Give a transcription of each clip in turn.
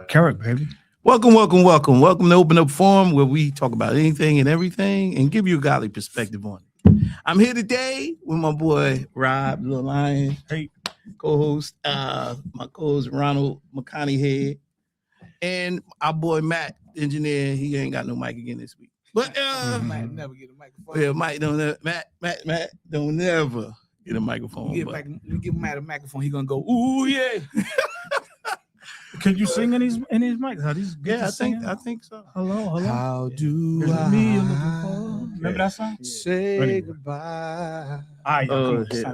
Carrot, baby. Welcome to Open Up Forum, where we talk about anything and everything and give you a godly perspective on it. I'm here today with my boy Rob Little Lion, co-host, my co-host Ronald McConaughey Head, and our boy Matt, engineer. He ain't got no mic again this week, but Matt never get a microphone. Yeah, Matt don't never get a microphone. You give Matt a microphone, he gonna go, ooh yeah. Can you sing in his mics? Are these I think so. Hello. How do Is it me you're looking I for? Remember that song? say goodbye? I really did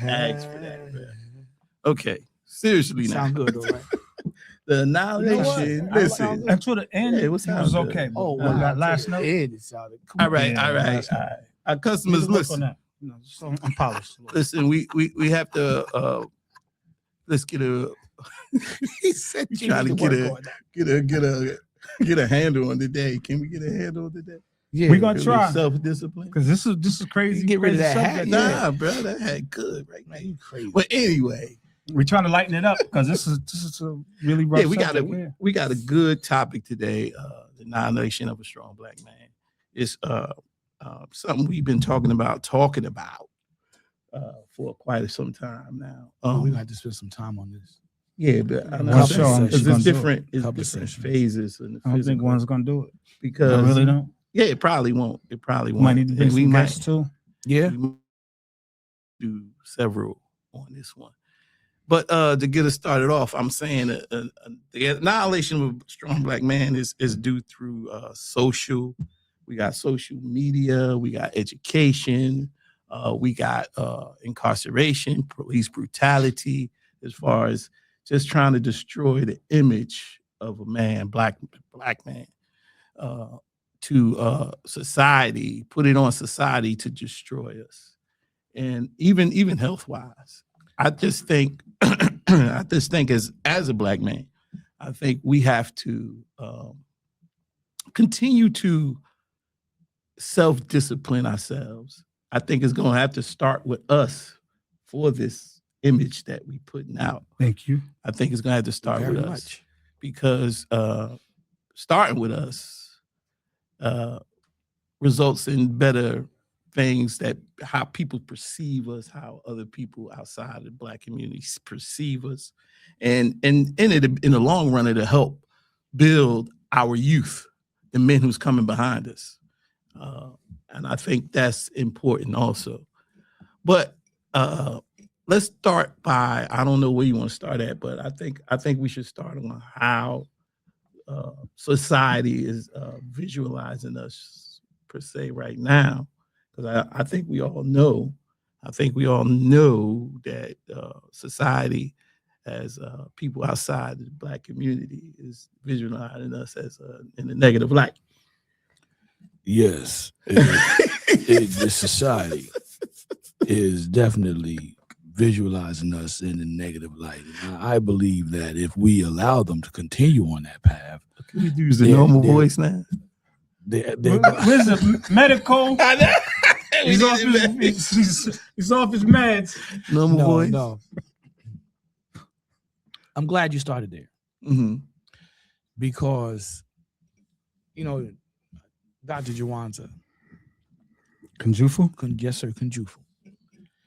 ask for that, bro. Okay, seriously now. Sound good though, right? The annihilation. Listen, until the end, Yeah, it was okay. Oh, wow. That last note. It sounded cool. all right. Our customers, listen. I'm polished. Listen, we have to let's get a. He said you trying to need get work on a handle on the day. Can we get a handle on the day? Yeah, we're gonna try self-discipline. because this is crazy. Get rid of crazy that subject. hat. Nah, bro, that had good right now. Man, you crazy. But anyway, We're trying to lighten it up because this is a really rough. we got subject, we got a good topic today. The annihilation of a strong black man. It's something we've been talking about for quite some time now. We got to spend some time on this. Yeah, but I know Well, sure, I'm because just it's gonna do different. It's Couple different sessions. phases. In the I don't think physical. one's gonna do it. Because I really don't. Yeah, it probably won't. It probably won't. Might need to And do some guests too. Yeah. we might do several on this one. But to get us started off, I'm saying the annihilation of a strong black man is due through social. We got social media. We got education. We got incarceration, police brutality, as far as just trying to destroy the image of a man, black man, to society, put it on society to destroy us, and even health wise. I just think as a black man, I think we have to continue to self-discipline ourselves. I think it's going to have to start with us for this image that we putting out. Thank you. I think it's going to have to start Very with us much. because starting with us results in better things, that how people perceive us, how other people outside the black communities perceive us, and in the long run, it'll help build our youth, the men who's coming behind us. And I think that's important also. But let's start by, I don't know where you want to start at, but I think we should start on how society is visualizing us per se right now, because I think we all know that society, as people outside the black community, is visualizing us as in a negative light. Yes, the society is definitely visualizing us in a negative light. And I believe that if we allow them to continue on that path, Can we use the normal voice now? they're Where's the medical? He's off his meds. Normal voice. No. I'm glad you started there Mm-hmm. because, Dr. Jawanza, Kunjufu? yes sir, Kunjufu.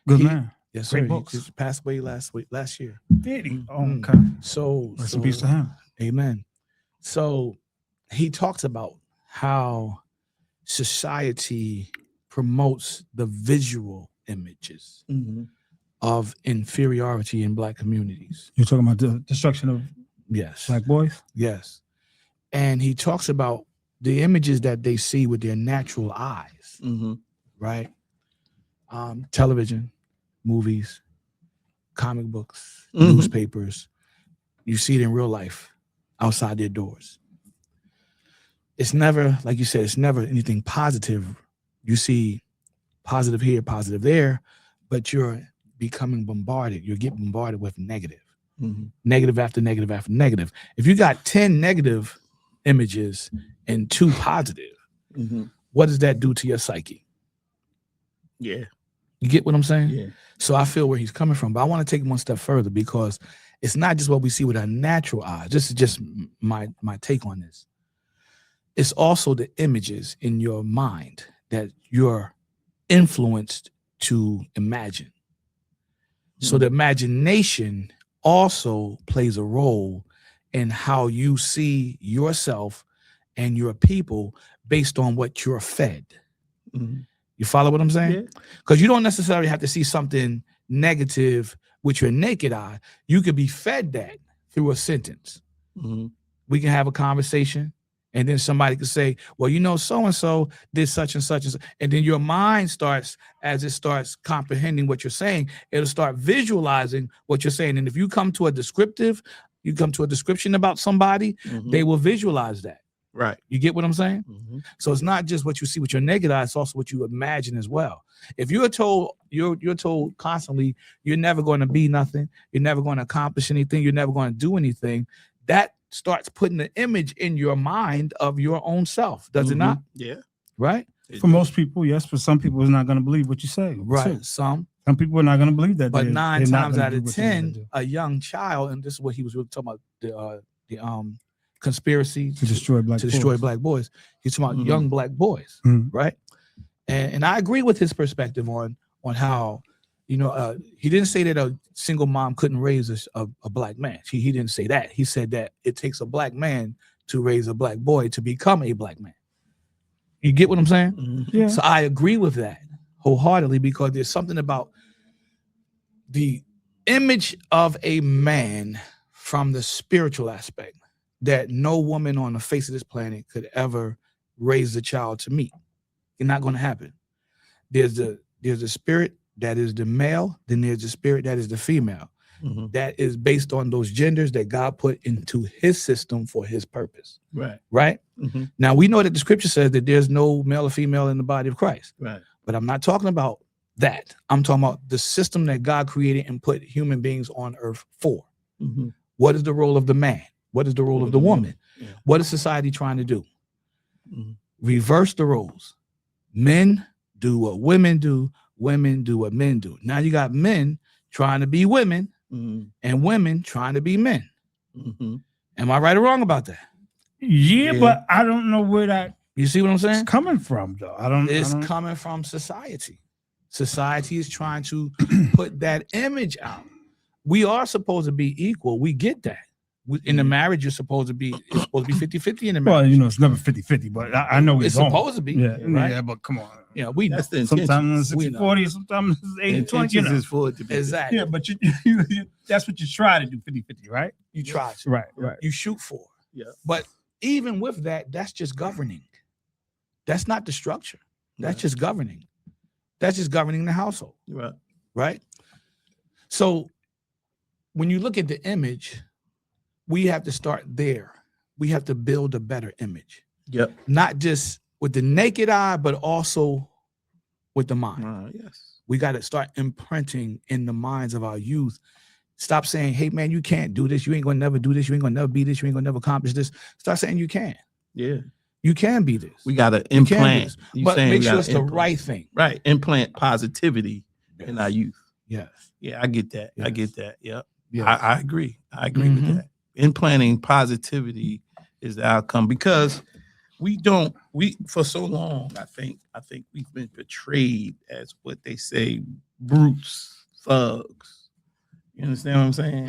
Good He- man. Yes Great sir. He books. just passed away last year. Did he? Oh, Mm. okay. So Rest in peace to him. Amen. So he talks about how society promotes the visual images Mm-hmm. of inferiority in black communities. You're talking about the destruction of Yes. black boys? Yes. And he talks about the images that they see with their natural eyes, Mm-hmm. right? Television, movies, comic books, Mhm. newspapers. You see it in real life outside their doors. It's never, like you said, it's never anything positive. You see positive here, positive there, but you're becoming bombarded. You get bombarded with negative. Mm-hmm. Negative after negative after negative. If you got 10 negative images and 2 positive, Mm-hmm. what does that do to your psyche? Yeah. You get what I'm saying? Yeah. So I feel where he's coming from, but I want to take it one step further because it's not just what we see with our natural eyes. This is just my take on this. It's also the images in your mind that you're influenced to imagine. So the imagination also plays a role in how you see yourself and your people based on what you're fed. Mhm. You follow what I'm saying? Yeah. Because you don't necessarily have to see something negative with your naked eye. You could be fed that through a sentence. Mhm. We can have a conversation, and then somebody could say, well, you know, so-and-so did such and such. And then your mind starts, as it starts comprehending what you're saying, it'll start visualizing what you're saying. And if you come to a description about somebody, Mhm. they will visualize that. Right. You get what I'm saying? Mhm. So it's not just what you see with your naked eye, it's also what you imagine as well. If you're told constantly you're never going to be nothing, you're never going to accomplish anything, you're never going to do anything, that starts putting the image in your mind of your own self, does it not? Yeah. Right? For most people, yes. For some people, it's not going to believe what you say. Right. too. Some people are not going to believe that. But they're 9 not times gonna out do of what they gotta 10, do. a young child, and this is what he was really talking about, the conspiracy to destroy black black boys. He's talking about Mhm. young black boys, Mhm. right? And I agree with his perspective on how, he didn't say that a single mom couldn't raise a black man. He didn't say that. He said that it takes a black man to raise a black boy to become a black man. You get what I'm saying? Mhm. Yeah. So I agree with that wholeheartedly because there's something about the image of a man from the spiritual aspect that no woman on the face of this planet could ever raise a child to meet. It's not going to happen. There's a spirit that is the male, then there's the spirit that is the female. Mhm. That is based on those genders that God put into his system for his purpose. Right. Right? Mhm. Now we know that the scripture says that there's no male or female in the body of Christ. Right. But I'm not talking about that. I'm talking about the system that God created and put human beings on earth for. Mhm. What is the role of the man? What is the role of the woman? Yeah. What is society trying to do? Mhm. Reverse the roles. Men do what women do. Women do what men do. Now you got men trying to be women Mhm. and women trying to be men. Mhm. Am I right or wrong about that? Yeah, Yeah. but I don't know where that You see what I'm is saying? coming from, though. I don't. It's coming from society. Society is trying to put that image out. We are supposed to be equal. We get that. In the marriage, it's supposed to be 50-50 in the Well, marriage. it's never 50-50, but I know we're It's going. supposed to be. Yeah, right? yeah, but come on. We know. That's the intention. Sometimes We it's know. 60-40, sometimes it's The 80-20. intentions is for it to be. Exactly. Yeah, but you that's what you try to do, 50-50, right? You try to. Right. You shoot for. Yeah. But even with that, that's just governing. That's not the structure. That's Right. just governing. That's just governing the household. Right. Right? So when you look at the image, we have to start there. We have to build a better image. Yep. Not just with the naked eye, but also with the mind. Yes. We got to start imprinting in the minds of our youth. Stop saying, hey, man, you can't do this. You ain't going to never do this. You ain't going to never be this. You ain't going to never accomplish this. Start saying you can. Yeah. You can be this. We got to You can do implant. this. You But saying make we sure gotta it's the implant. right thing. Right. Implant positivity in our youth. Yes. Yeah, I get that. I Yes. get that. Yep. Yes. I agree. I agree Mhm. with that. Implanting positivity is the outcome because we for so long, I think we've been portrayed as what they say, brutes, thugs. You understand what I'm saying?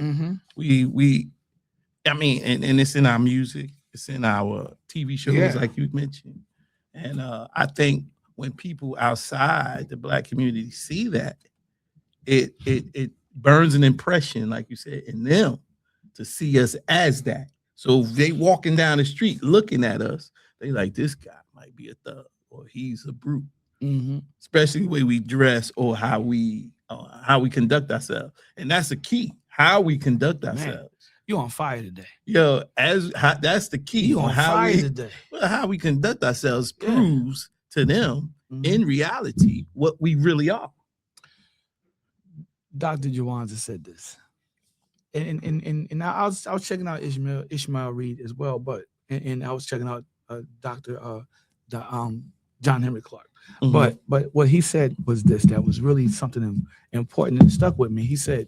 Mm-hmm. I mean, and it's in our music, it's in our TV shows, Yeah. like you mentioned. And I think when people outside the Black community see that, it burns an impression, like you said, in them to see us as that. So if they walking down the street looking at us, they like, this guy might be a thug or he's a brute. Mm-hmm. Especially the way we dress or how we conduct ourselves. And that's the key, how we conduct Man. ourselves. You on fire today. Yo, that's the key. You on how fire we, today. well, how we conduct ourselves Yeah. proves to them Mhm. in reality what we really are. Dr. Jawanza said this. And I was checking out Ishmael Reed as well, but and I was checking out Dr. John Henry Clark. Mhm. But what he said was this, that was really something important and stuck with me. He said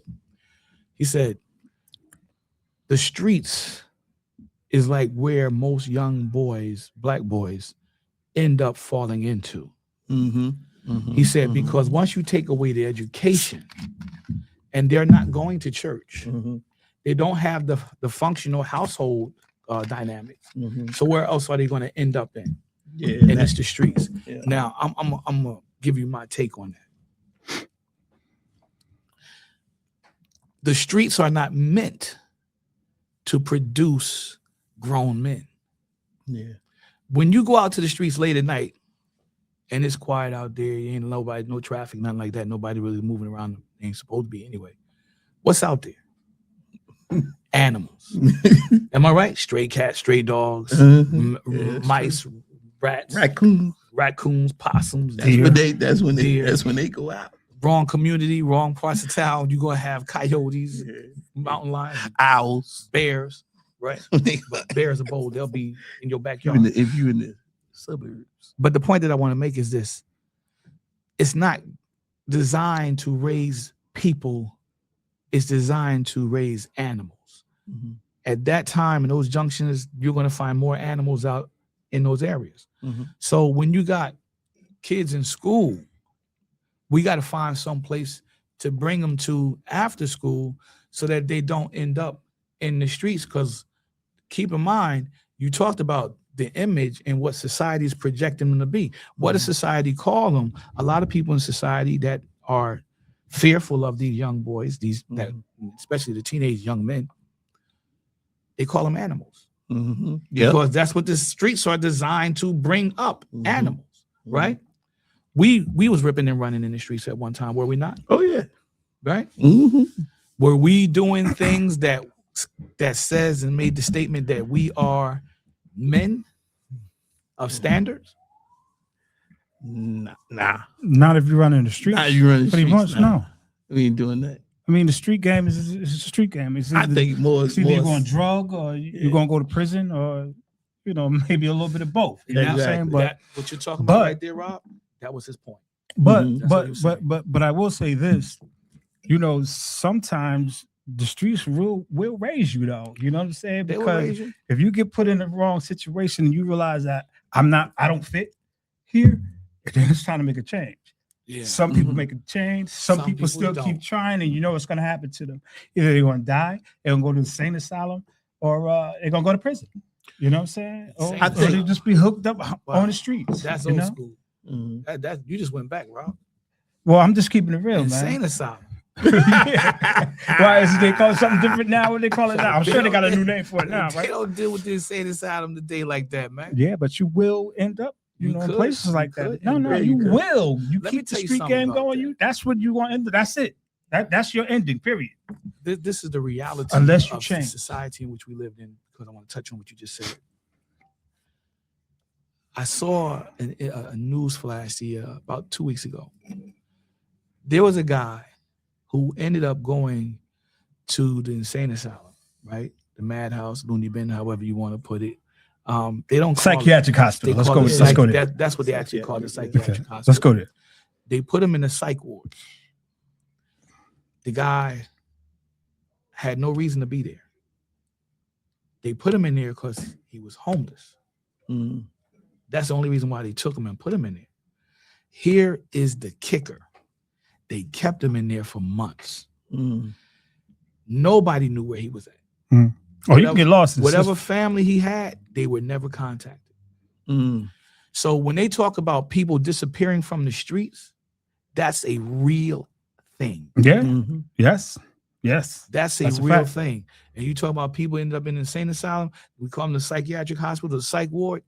the streets is like where most young boys, black boys, end up falling into. Mhm. Mhm. He said, Mhm. because once you take away the education and they're not going to church, Mhm. they don't have the functional household dynamics. Mhm. So where else are they going to end up in? Yeah, And it's the streets. yeah. Now, I'm gonna give you my take on that. The streets are not meant to produce grown men. Yeah. When you go out to the streets late at night and it's quiet out there, you ain't nobody, no traffic, nothing like that. Nobody really moving around. They ain't supposed to be anyway. What's out there? Animals. Am I right? Stray cats, stray dogs, mice, rats, raccoons, possums. That's when they go out. Wrong community, wrong parts of town. You're gonna have coyotes, mountain lions, Owls, bears, right? But bears are bold. They'll be in your backyard. if you're in the suburbs. But the point that I want to make is this: it's not designed to raise people; it's designed to raise animals. Mm-hmm. At that time, in those junctions, you're going to find more animals out in those areas. Mm-hmm. So when you got kids in school, we got to find some place to bring them to after school so that they don't end up in the streets. Because keep in mind, you talked about the image and what society is projecting them to be. What does society call them? A lot of people in society that are fearful of these young boys, that especially the teenage young men, they call them animals. Mm-hmm. Yep. Because that's what the streets are designed to bring up, animals, right? We was ripping and running in the streets at one time, were we not? Oh yeah, right. Mm-hmm. Were we doing things that says and made the statement that we are men of standards? Nah. Not if you run in the streets. Nah, you run in the Pretty streets, much, nah. no. We ain't doing that. I mean, the street game is a street game. I think more. It's either you're going to drug or you're going to go to prison or, maybe a little bit of both. You know what I'm saying? But what you're talking about right there, Rob, that was his point. But I will say this, sometimes the streets will raise you though. You know what I'm saying? Because if you get put in the wrong situation and you realize that I don't fit here, then it's time to make a change. Yeah. Some people make a change. Some people still keep trying, and what's going to happen to them. Either they're going to die, they're going to go to the insane asylum, or they're going to go to prison. You know what I'm saying? Or they just be hooked up on the streets. That's old school. Mm-hmm. That you just went back, Rob. Well, I'm just keeping it real, insane asylum. Why is they call it something different now? What they call it now? I'm sure they got a new name for it now, right? They don't deal with the insane asylum today like that, man. Yeah, but you will end up, in places like that. No, you could. will. You Let keep the street game going. That's what you want to end. That's it. That's your ending. Period. This is the reality. Unless you of change the society in which we lived in. Because I want to touch on what you just said. I saw a news flash here about 2 weeks ago. There was a guy who ended up going to the insane asylum, right? The madhouse, loony bin, however you want to put it. They don't call psychiatric hospital. Let's go there. That's what they actually call the psychiatric hospital. Let's go there. They put him in a psych ward. The guy had no reason to be there. They put him in there because he was homeless. Mm-hmm. That's the only reason why they took him and put him in there. Here is the kicker. They kept him in there for months. Mm. Nobody knew where he was at. Mm. Oh, you can get lost. Whatever family he had, they were never contacted. Mm. So when they talk about people disappearing from the streets, that's a real thing. Yeah. Mm-hmm. Yes. That's a real thing. And you talk about people end up in an insane asylum, we call them the psychiatric hospital, the psych ward.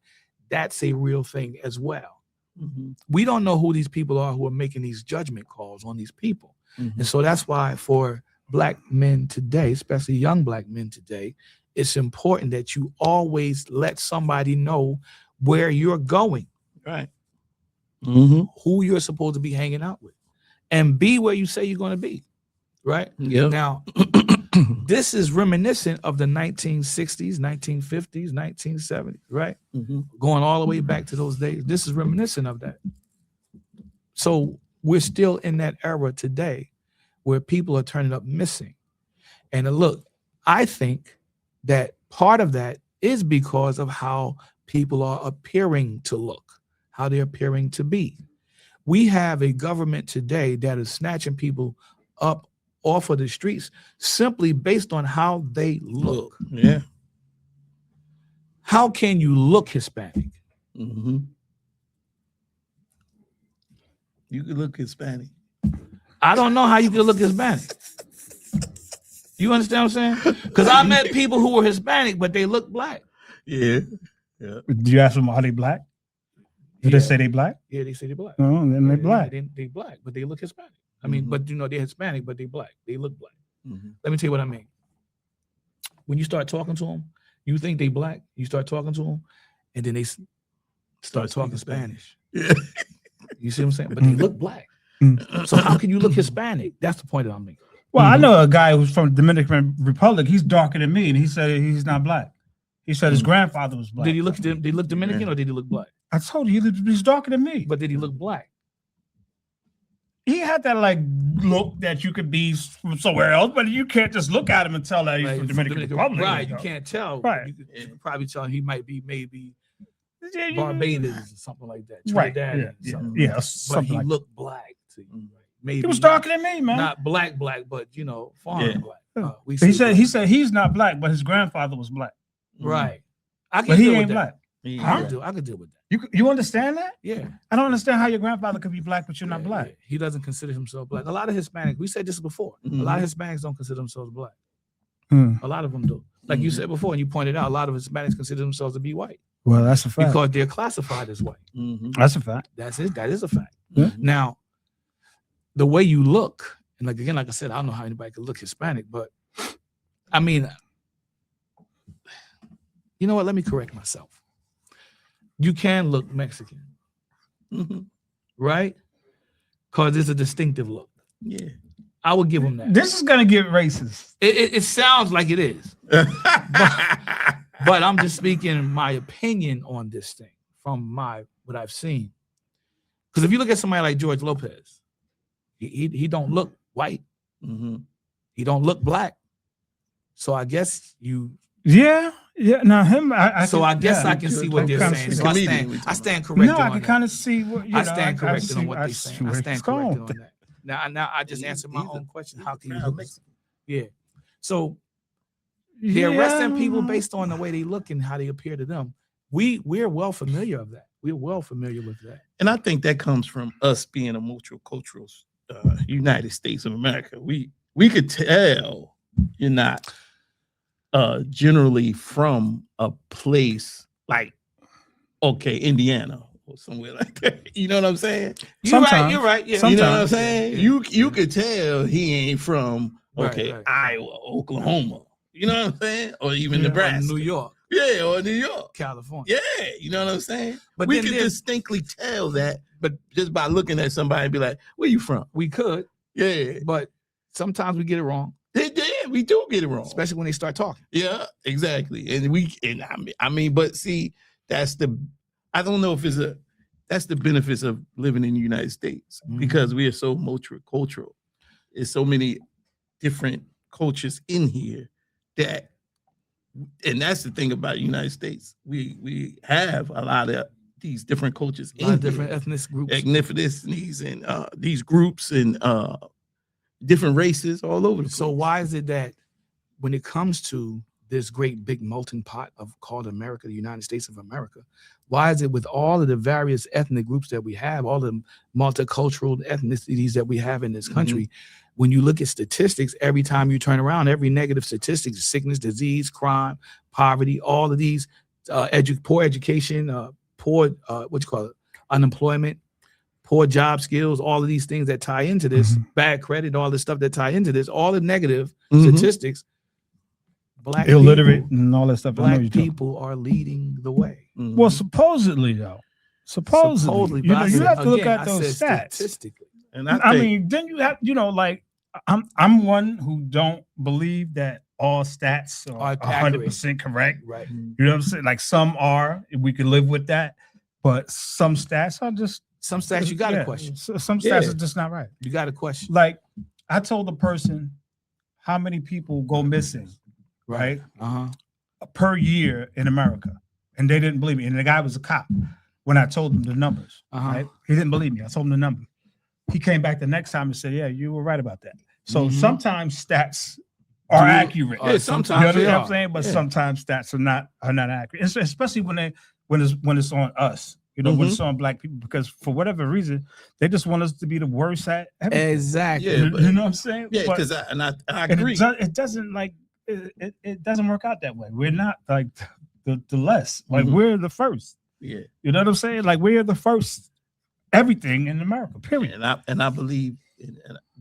That's a real thing as well. Mm-hmm. We don't know who these people are who are making these judgment calls on these people. Mm-hmm. And so that's why for Black men today, especially young Black men today, it's important that you always let somebody know where you're going, right? Mm-hmm. Who you're supposed to be hanging out with, and be where you say you're going to be, right? Yeah. Now, This is reminiscent of the 1960s, 1950s, 1970s, right? Going all the way back to those days. This is reminiscent of that. So we're still in that era today where people are turning up missing. And look, I think that part of that is because of how people are appearing to look, how they're appearing to be. We have a government today that is snatching people up off of the streets simply based on how they look. Yeah. How can you look Hispanic? You could look Hispanic. I don't know how you can look Hispanic. You understand what I'm saying? Because I met people who were Hispanic, but they look black. Yeah. Did you ask them, are they black? Did they say they black? Yeah, they say they're black. No, then they black. They black, but they look Hispanic. I mean, but they're Hispanic, but they black. They look black. Let me tell you what I mean. When you start talking to them, you think they black. You start talking to them, and then they start talking Spanish. Yeah. You see what I'm saying? But they look black. So how can you look Hispanic? That's the point that I'm making. Well, I know a guy who's from the Dominican Republic. He's darker than me, and he said he's not black. He said his grandfather was black. Did he look Dominican or did he look black? I told you he's darker than me. But did he look black? He had that like look that you could be from somewhere else, but you can't just look at him and tell that he's from Dominican Republic. Right, you can't tell. Right. You could probably tell he might be maybe Yeah, Barbados or something like that. Right. Trinidad, Yeah. something. Yeah. But Something he like looked black to you. Right? Maybe he was darker than me, man. not black, but foreign black. He said he's not black, but his grandfather was black. Right. I can But he deal with ain't that. black. I could deal with that. You understand that? Yeah. I don't understand how your grandfather could be black, but you're not black. Yeah. He doesn't consider himself black. A lot of Hispanics, we said this before. A lot of Hispanics don't consider themselves black. A lot of them do. Like you said before, and you pointed out, a lot of Hispanics consider themselves to be white. Well, that's a fact. Because they're classified as white. That's a fact. That's it. That is a fact. Yeah. Now, the way you look, and like I said, I don't know how anybody could look Hispanic, but I mean, you know what? Let me correct myself. You can look Mexican, right? Because it's a distinctive look. Yeah. I would give them that. This is gonna get racist. It sounds like it is. But I'm just speaking my opinion on this thing from what I've seen. Because if you look at somebody like George Lopez, he don't look white. He don't look black. So I guess Yeah. Now him, I can see what they're saying. So I stand corrected. No, I can kind of see what I stand corrected on what they're saying. I stand corrected on that. Now I just answered my own question. How can you look? Yeah. So they're arresting people based on the way they look and how they appear to them. We're well familiar of that. We're well familiar with that. And I think that comes from us being a multicultural United States of America. We could tell you're not generally from a place like, Indiana or somewhere like that. You know what I'm saying? You're right. Yeah. You know what I'm saying? You could tell he ain't from Iowa, Oklahoma. You know what I'm saying? Or even Nebraska. New York. Yeah, or New York. California. Yeah, you know what I'm saying? But we could distinctly tell that, but just by looking at somebody and be like, where you from? We could. Yeah. But sometimes we get it wrong. Yeah, we do get it wrong. Especially when they start talking. Yeah, exactly. And I mean, but see, I don't know if that's the benefits of living in the United States because we are so multicultural. There's so many different cultures in here and that's the thing about the United States. We have a lot of these different cultures in different ethnic groups. Ethnicities and these groups and different races all over the place. So why is it that when it comes to this great big melting pot called America, the United States of America, why is it with all of the various ethnic groups that we have, all the multicultural ethnicities that we have in this country, when you look at statistics, every time you turn around, every negative statistic, sickness, disease, crime, poverty, all of these, poor education, poor, unemployment, poor job skills, all of these things that tie into this, bad credit, all this stuff that tie into this, all the negative statistics, black illiterate people, and all that stuff. Black people are leading the way. Well, supposedly though, supposedly you have to look at those stats. Statistically. And I mean, then you have, like I'm one who don't believe that all stats are accurate. 100% correct. Right. You know what I'm saying? Like some are, we can live with that, but some stats are just Some stats you got to question. Some stats are just not right. You got to question. Like I told the person how many people go missing, right? Per year in America, and they didn't believe me. And the guy was a cop when I told him the numbers. Right? He didn't believe me. I told him the number. He came back the next time and said, "Yeah, you were right about that." So sometimes stats are accurate. Yeah, sometimes you know what I'm saying, but sometimes stats are not accurate, especially when it's on us. You know, when it's on Black people, because for whatever reason, they just want us to be the worst at everything. Exactly. Yeah, you know what I'm saying? Yeah, because I agree. It doesn't like it doesn't work out that way. We're not like the less. Like we're the first. Yeah. You know what I'm saying? Like we're the first everything in America, period. And I believe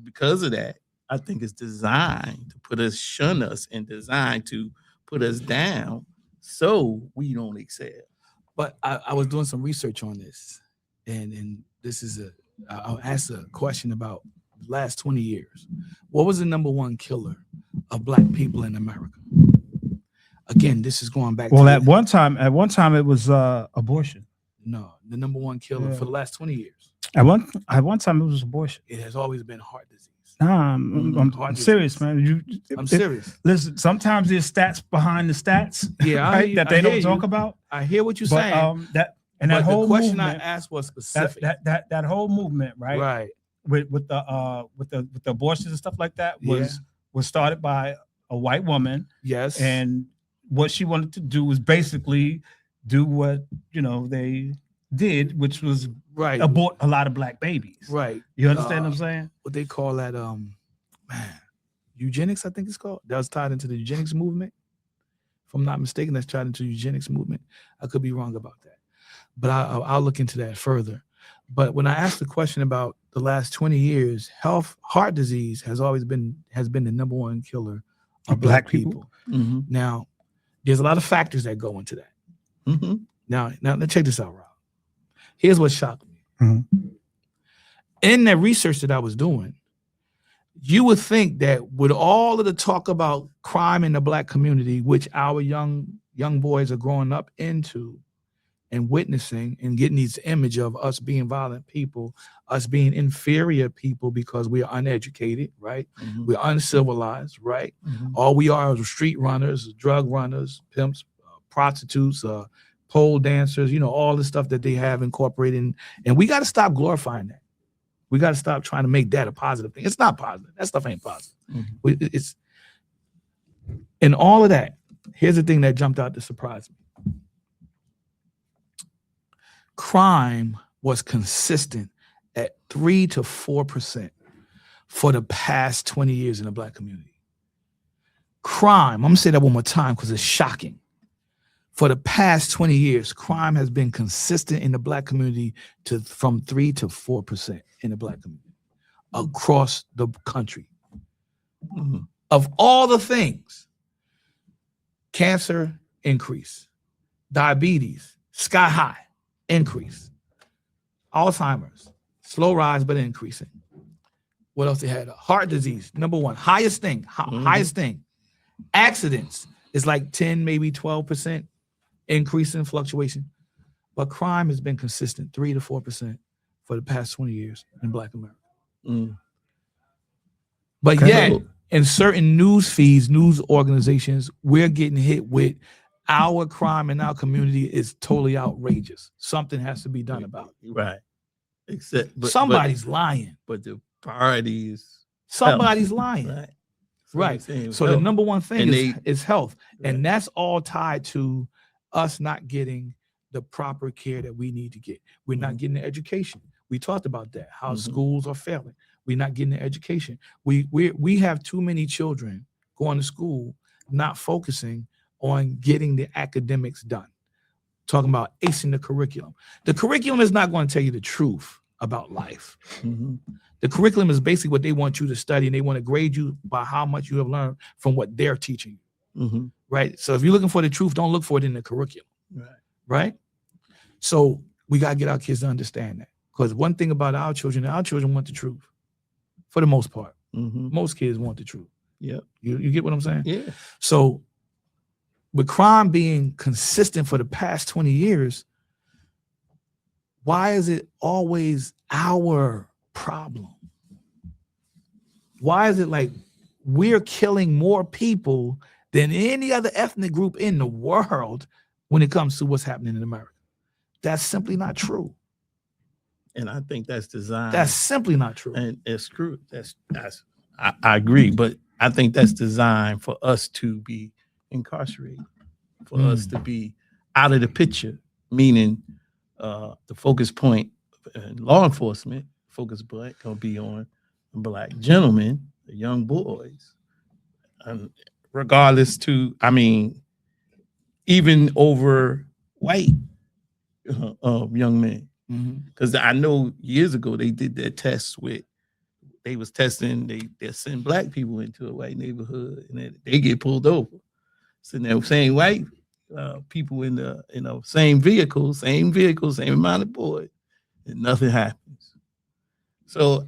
because of that, I think it's designed to shun us and designed to put us down so we don't excel. But I was doing some research on this, and this is I'll ask a question about the last 20 years. What was the number one killer of Black people in America? Again, this is going back. Well, at one time it was abortion. No, the number one killer for the last 20 years. At one time it was abortion. It has always been heart disease. Nah, I'm serious, man. I'm serious. Listen, sometimes there's stats behind the stats, yeah, right? That they don't talk about. I hear what you're saying. That whole question movement, I asked was specific. That whole movement, right? Right. With the abortions and stuff like that was started by a white woman. Yes. And what she wanted to do was basically do what they did, which was abort a lot of Black babies. Right. You understand what I'm saying? What they call that, eugenics, I think it's called. That was tied into the eugenics movement. If I'm not mistaken, that's tied into the eugenics movement. I could be wrong about that, but I'll look into that further. But when I asked the question about the last 20 years, heart disease has been the number one killer of Black people. Now, there's a lot of factors that go into that. Now, check this out, Rob. Here's what shocked me. In the research that I was doing, you would think that with all of the talk about crime in the Black community, which our young boys are growing up into and witnessing and getting this image of us being violent people, us being inferior people because we are uneducated, right? We're uncivilized, right? All we are is street runners, drug runners, pimps, prostitutes, pole dancers, all the stuff that they have incorporated. And we got to stop glorifying that. We got to stop trying to make that a positive thing. It's not positive. That stuff ain't positive. It's in all of that. Here's the thing that jumped out to surprise me. Crime was consistent at 3 to 4% for the past 20 years in the Black community. Crime, I'm gonna say that one more time because it's shocking. For the past 20 years, crime has been consistent in the Black community from 3 to 4% in the Black community across the country. Of all the things, cancer increase, diabetes sky high, increase, Alzheimer's slow rise but increasing. What else they had? Heart disease, number one, highest thing, highest thing. Accidents is like 10, maybe 12%. Increase in fluctuation, but crime has been consistent 3 to 4% for the past 20 years in Black America. But yet, in certain news feeds, news organizations, we're getting hit with our crime in our community is totally outrageous. Something has to be done about it. Right. Somebody's lying. But the priority is somebody's lying. Right. So the number one thing is health, and that's all tied to us not getting the proper care that we need to get. We're not getting the education. We talked about that, how schools are failing. We're not getting the education. We have too many children going to school, not focusing on getting the academics done. Talking about acing the curriculum. The curriculum is not going to tell you the truth about life. The curriculum is basically what they want you to study, and they want to grade you by how much you have learned from what they're teaching you. Right. So if you're looking for the truth, don't look for it in the curriculum. Right. So we got to get our kids to understand that. Because one thing about our children want the truth for the most part. Most kids want the truth. Yeah. You get what I'm saying? Yeah. So with crime being consistent for the past 20 years, why is it always our problem? Why is it like we're killing more people than any other ethnic group in the world when it comes to what's happening in America? That's simply not true. And I think that's designed. That's simply not true. And it's true. I agree, but I think that's designed for us to be incarcerated, for us to be out of the picture, meaning the focus point in law enforcement, focus point gonna be on Black gentlemen, the young boys, and regardless to, I mean, even over white young men. Because I know years ago they did their tests with, they was testing, they send Black people into a white neighborhood and they get pulled over. So now saying white people in the same vehicle, same amount of boys, and nothing happens. So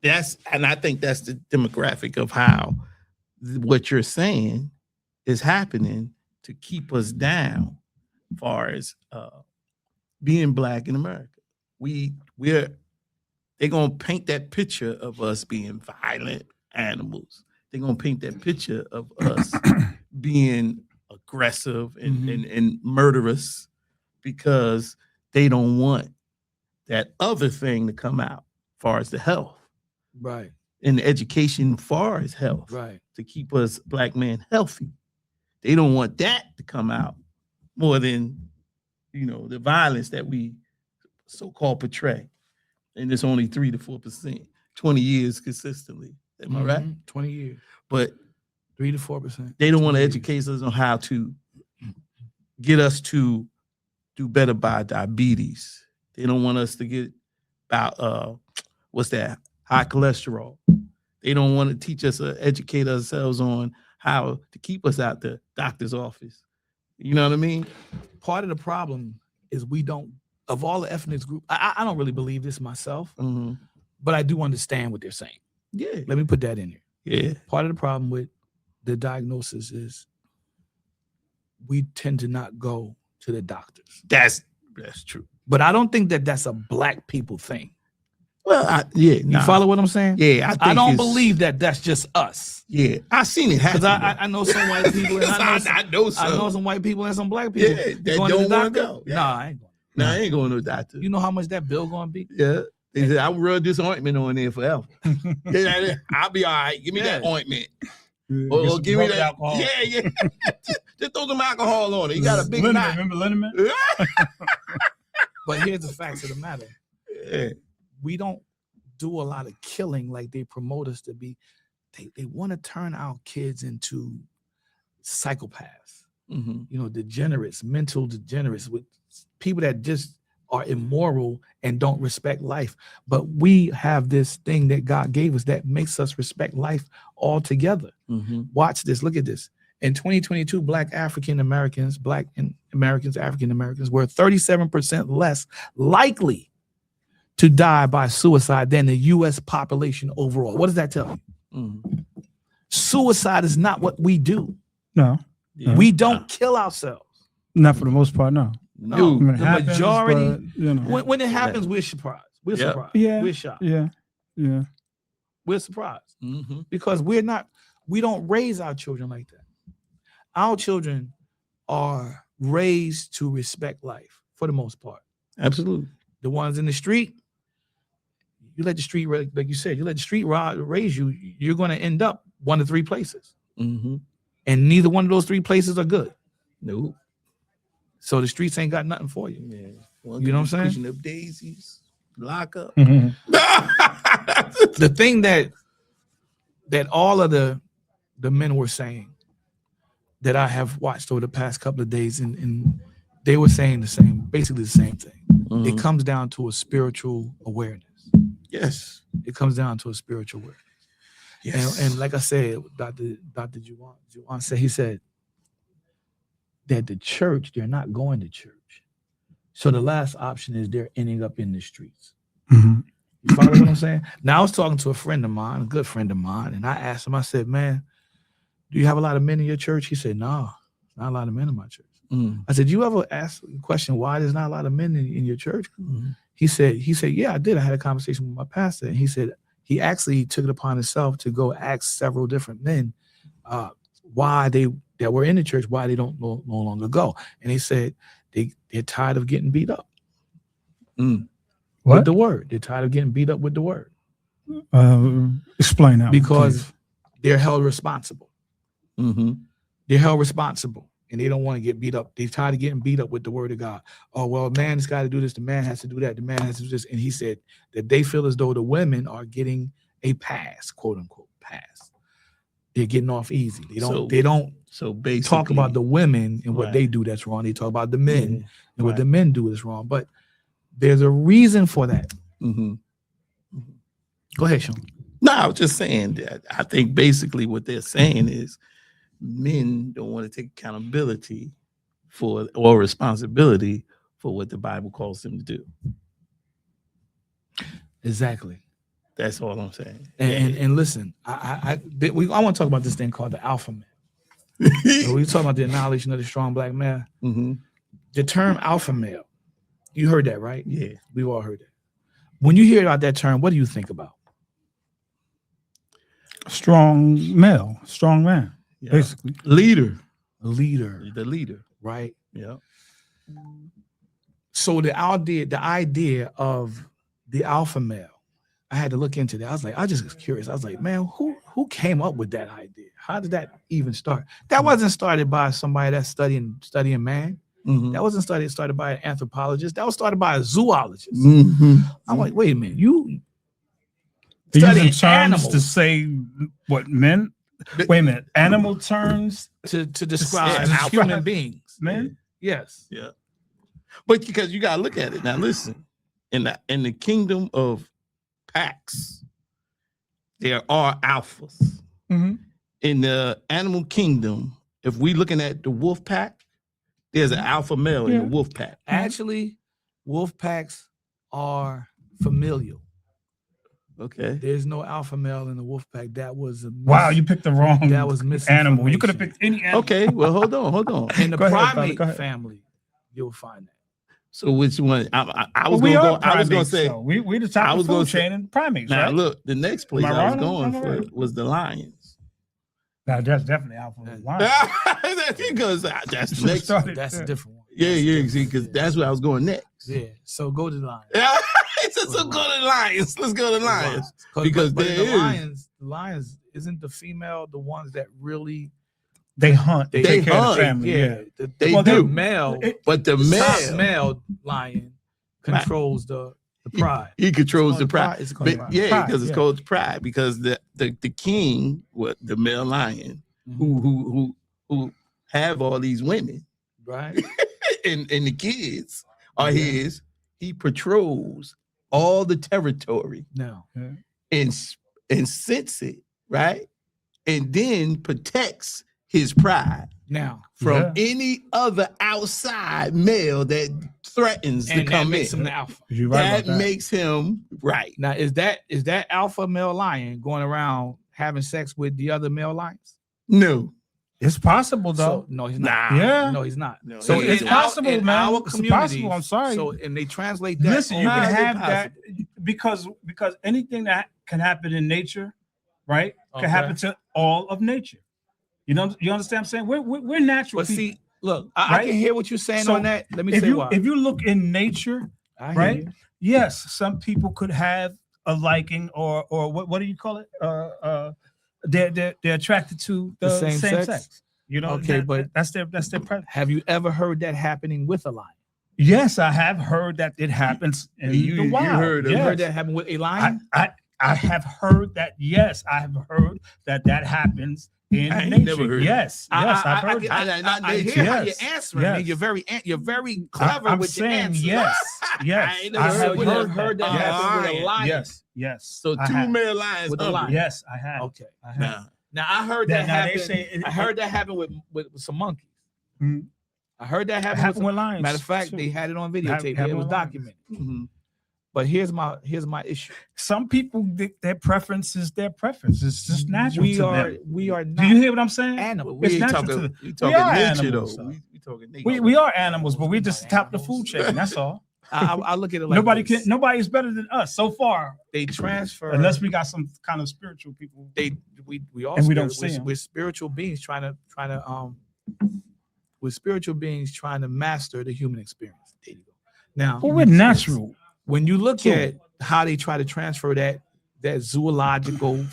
I think that's the demographic of how what you're saying is happening to keep us down as far as being Black in America. They're gonna paint that picture of us being violent animals. They're gonna paint that picture of us being aggressive and murderous because they don't want that other thing to come out as far as the health. Right. And the education as far as health. Right. To keep us Black men healthy. They don't want that to come out more than, the violence that we so-called portray. And it's only 3 to 4%, 20 years consistently. Am I right? 20 years. But 3 to 4%. They don't want to educate us on how to get us to do better by diabetes. They don't want us to get about high cholesterol. They don't want to teach us or educate ourselves on how to keep us out the doctor's office. You know what I mean? Part of the problem is we don't, of all the ethnic groups, I don't really believe this myself, but I do understand what they're saying. Yeah. Let me put that in here. Yeah. Part of the problem with the diagnosis is we tend to not go to the doctors. That's true. But I don't think that that's a Black people thing. Well, You follow what I'm saying? Yeah, I don't believe that that's just us. Yeah, I seen it happen. Because I know some white people, and I know some white people and some Black people. Yeah, that don't want to go. Yeah. Nah, I ain't going. I ain't going to the doctor. You know how much that bill going to be? Yeah. They said, I will rub this ointment on there forever. I'll be all right. Give me that ointment. Or give me that alcohol. Yeah. Just throw some alcohol on it. You got a big knot. Remember Lindemann? But here's the facts of the matter. Yeah. We don't do a lot of killing like they promote us to be. They want to turn our kids into psychopaths, degenerates, mental degenerates, with people that just are immoral and don't respect life. But we have this thing that God gave us that makes us respect life altogether. Watch this. Look at this. In 2022, Black African Americans were 37% less likely to die by suicide than the U.S. population overall. What does that tell you? Suicide is not what we do. No. We don't kill ourselves. Not for the most part, no. No, When it the happens, majority. but, When it happens, we're surprised. We're surprised. Yeah. We're shocked. Yeah. We're surprised because we don't raise our children like that. Our children are raised to respect life for the most part. Absolutely. The ones in the street, you let the street, like you said, you let the street raise you, you're going to end up 1 of 3 places. And neither one of those 3 places are good. Nope. So the streets ain't got nothing for you. Yeah. You know what I'm saying? Up daisies, lock up. The thing that all of the men were saying that I have watched over the past couple of days, and they were saying basically the same thing. It comes down to a spiritual awareness. Yes. It comes down to a spiritual awareness. Yes. And like I said, Dr. Juwan said, he said that the church, they're not going to church. So the last option is they're ending up in the streets. You follow what I'm saying? Now I was talking to a friend of mine, a good friend of mine, and I asked him, I said, man, do you have a lot of men in your church? He said, no, not a lot of men in my church. I said, you ever ask the question why there's not a lot of men in your church? He said, yeah, I did. I had a conversation with my pastor, and he said he actually took it upon himself to go ask several different men why that were in the church, why they don't no longer go. And he said they're tired of getting beat up with the word. They're tired of getting beat up with the word. Explain that. Because they're held responsible. They're held responsible. And they don't want to get beat up. They're tired of getting beat up with the word of God. Oh, well, man has got to do this. The man has to do that. The man has to do this. And he said that they feel as though the women are getting a pass, quote unquote, pass. They're getting off easy. They don't basically talk about the women and what they do that's wrong. They talk about the men and what the men do is wrong. But there's a reason for that. Go ahead, Sean. No, I was just saying that I think basically what they're saying is men don't want to take accountability for or responsibility for what the Bible calls them to do. Exactly. That's all I'm saying. And listen, I want to talk about this thing called the alpha male. So we talking about the annihilation of the strong black male. The term alpha male, you heard that, right? Yeah, we've all heard that. When you hear about that term, what do you think about? Strong male, strong man. Yeah. Basically, the leader, right? Yeah. So the idea of the alpha male, I had to look into that. I was just curious. I was like, man, who came up with that idea? How did that even start? That wasn't started by somebody that's studying man. That wasn't started by an anthropologist. That was started by a zoologist. I'm like, wait a minute, you studying terms to say what men? Wait a minute, animal terms to describe human beings. Men? Yes. Yeah. But because you gotta look at it now. Listen, in the kingdom of packs, there are alphas. In the animal kingdom, if we looking at the wolf pack, there's an alpha male in the wolf pack. Actually, wolf packs are familial. Okay. There's no alpha male in the wolf pack. That was wow. You picked the wrong. That was animal. You could have picked any animal. Okay. Well, hold on. In the primate family, you'll find that. So which one? I was gonna say we the top of the food chain in primates. Now right? Look, the next place I was going for was the lions. Now that's definitely alpha lion. Because that's the next. That's a different one. Yeah. See, because that's where I was going next. Yeah. So go to the lions. So go to the lions. Let's go to the lions. Because the lions isn't the female the ones that really they hunt. They take care of the family. Yeah. They do. Male, but the male lion controls the pride. He controls the pride. Because it's called pride. Because the king, the male lion, who have all these women, right? and the kids are his. He patrols all the territory now and sense it, right? And then protects his pride now from any other outside male that threatens to come in. Him the alpha. That makes him right. Now, is that alpha male lion going around having sex with the other male lions? No. It's possible though. So, no, he's not. Yeah. He's not. No, so it's possible, man. Our it's possible. I'm sorry. So and they translate that. Listen, you can have that because anything that can happen in nature, right, can happen to all of nature. You know, you understand what I'm saying? We're natural. But see, look, I can hear what you're saying on that. Let me say why. If you look in nature, right? Yes, some people could have a liking or what do you call it? They're attracted to the same sex. You know, but that's their preference. Have you ever heard that happening with a lion? Yes, I have heard that it happens in the wild. You heard that happen with a lion? I have heard that. Yes, I have heard that happens in nature. Never heard yes, I've heard. I hear how you're answering me. You're very clever with your answers. Yes. I have heard that happen with a lion. Yes. So two male lions with a lion. Yes, I have. Okay. Now I heard that happen. I heard that happen with some monkeys. I heard that happen with lions. Matter of fact, they had it on videotape. It was documented. But here's my issue. Some people, their preference is their preference. It's just natural to them. We are not. Do you hear what I'm saying? Animals. We ain't natural talking, to we we talking are nature animals, though. though. We talking nature. We are animals, but we We're just not top the animals. food chain. That's all. I look at it like Nobody is better than us so far, They transfer unless we got some kind of spiritual people. we all And we don't spirit- see 'em. we're spiritual beings we're spiritual beings trying to master the human experience. There you go. Now, Well, we're natural. when you look Sure. at how they try to transfer that zoological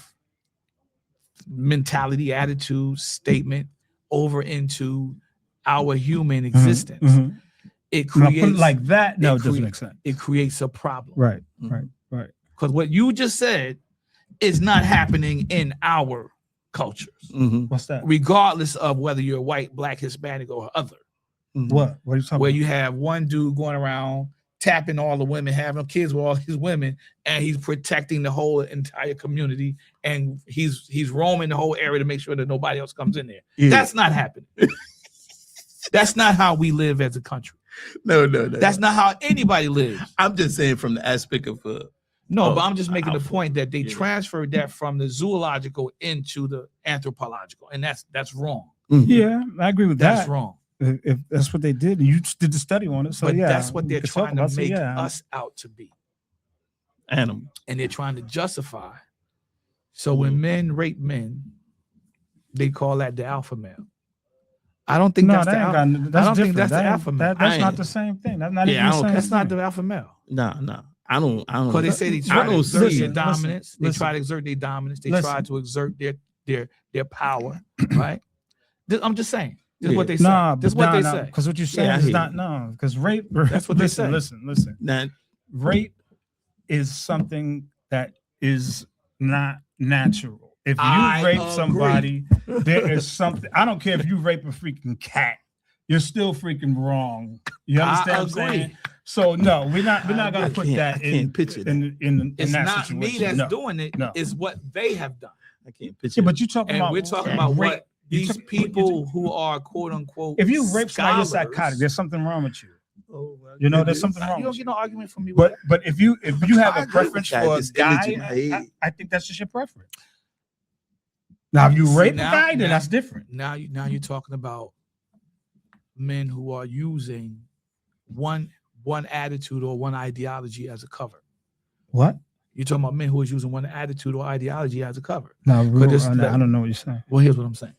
mentality, attitude, statement over into our human existence, Mhm. it Now, put it creates like that. No, it it doesn't crea- make sense. it creates a problem. Right, Mhm. right. Because what you just said is not happening in our cultures, Mhm. What's that? regardless of whether you're white, black, Hispanic, or other. Mhm. What? What are you talking Where about? you have one dude going around tapping all the women, having kids with all these women, and he's protecting the whole entire community, and he's roaming the whole area to make sure that nobody else comes in there. Yeah. That's not happening. That's not how we live as a country. No. That's not how anybody lives. I'm just saying from the aspect of No, Oh, but I'm just making the alpha. point that they Yeah. transferred that from the zoological into the anthropological, and that's wrong. Yeah, I agree with That's that. wrong. If that's what they did, and you did the study on it, so But yeah, that's what we they're could talk trying to about it, make yeah. us out to be, animal. and they're trying to justify. So when men rape men, they call that the alpha male. I don't think No, that's that the ain't alpha. got. That's don't think different. that's the That ain't- alpha male. That's I not ain't- the same thing. That's not Yeah, even I the don't- same That's not thing. the alpha male. No. I don't. Because they say they I try to don't exert see their it. dominance. They listen. try to exert their dominance. They try Listen. to exert their power. Right? I'm just saying. This is what Yeah. they say. Nah, This is what they say. Because what you're saying Yeah, I is hear not you. no. Because rape. That's what they say. Listen. Now, Rape is something that is not natural. If you I rape agree. somebody, there is something. I don't care if you rape a freaking cat. You're still freaking wrong. You understand what I'm agree. saying? So no, we're not gonna put that I can't picture that. in It's that not me situation. that's No. doing it. No. It's what they have done. I can't picture. Yeah, but you're talking And about we're talking Yeah. about rape. what You these took- people who are quote unquote. If you rape somebody, you're scholars- psychotic. There's something wrong with you. Oh, my You know, there's goodness. something wrong You don't with get you. no argument from me. With But if you have I a agree preference with that. for a This image in my guy, head. I think that's just your preference. Now, if you See, rape now- a guy, then now- that's different. now you're talking about men who are using one attitude or one ideology as a cover. What? You're talking about men who is using one attitude or ideology as a cover. No, this- I don't know what you're saying. Well, here's what I'm saying.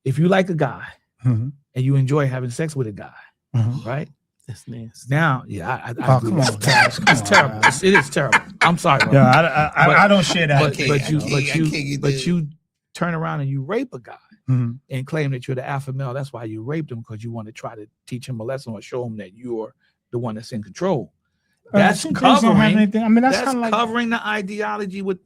If you like a guy Mhm. and you enjoy having sex with a guy, Mhm. right? That's nasty. Now, yeah, I Oh, agree. come on, It's guys. Come It's on, terrible. guys. It is terrible. I'm sorry, bro. Yeah, But- I don't share that. but can't you turn around and you rape a guy Mhm. and claim that you're the alpha male. That's why you raped him, because you want to try to teach him a lesson or show him that you're the one that's in control. That's Some things don't have covering. anything. I mean, that's That's kind of like covering the ideology with.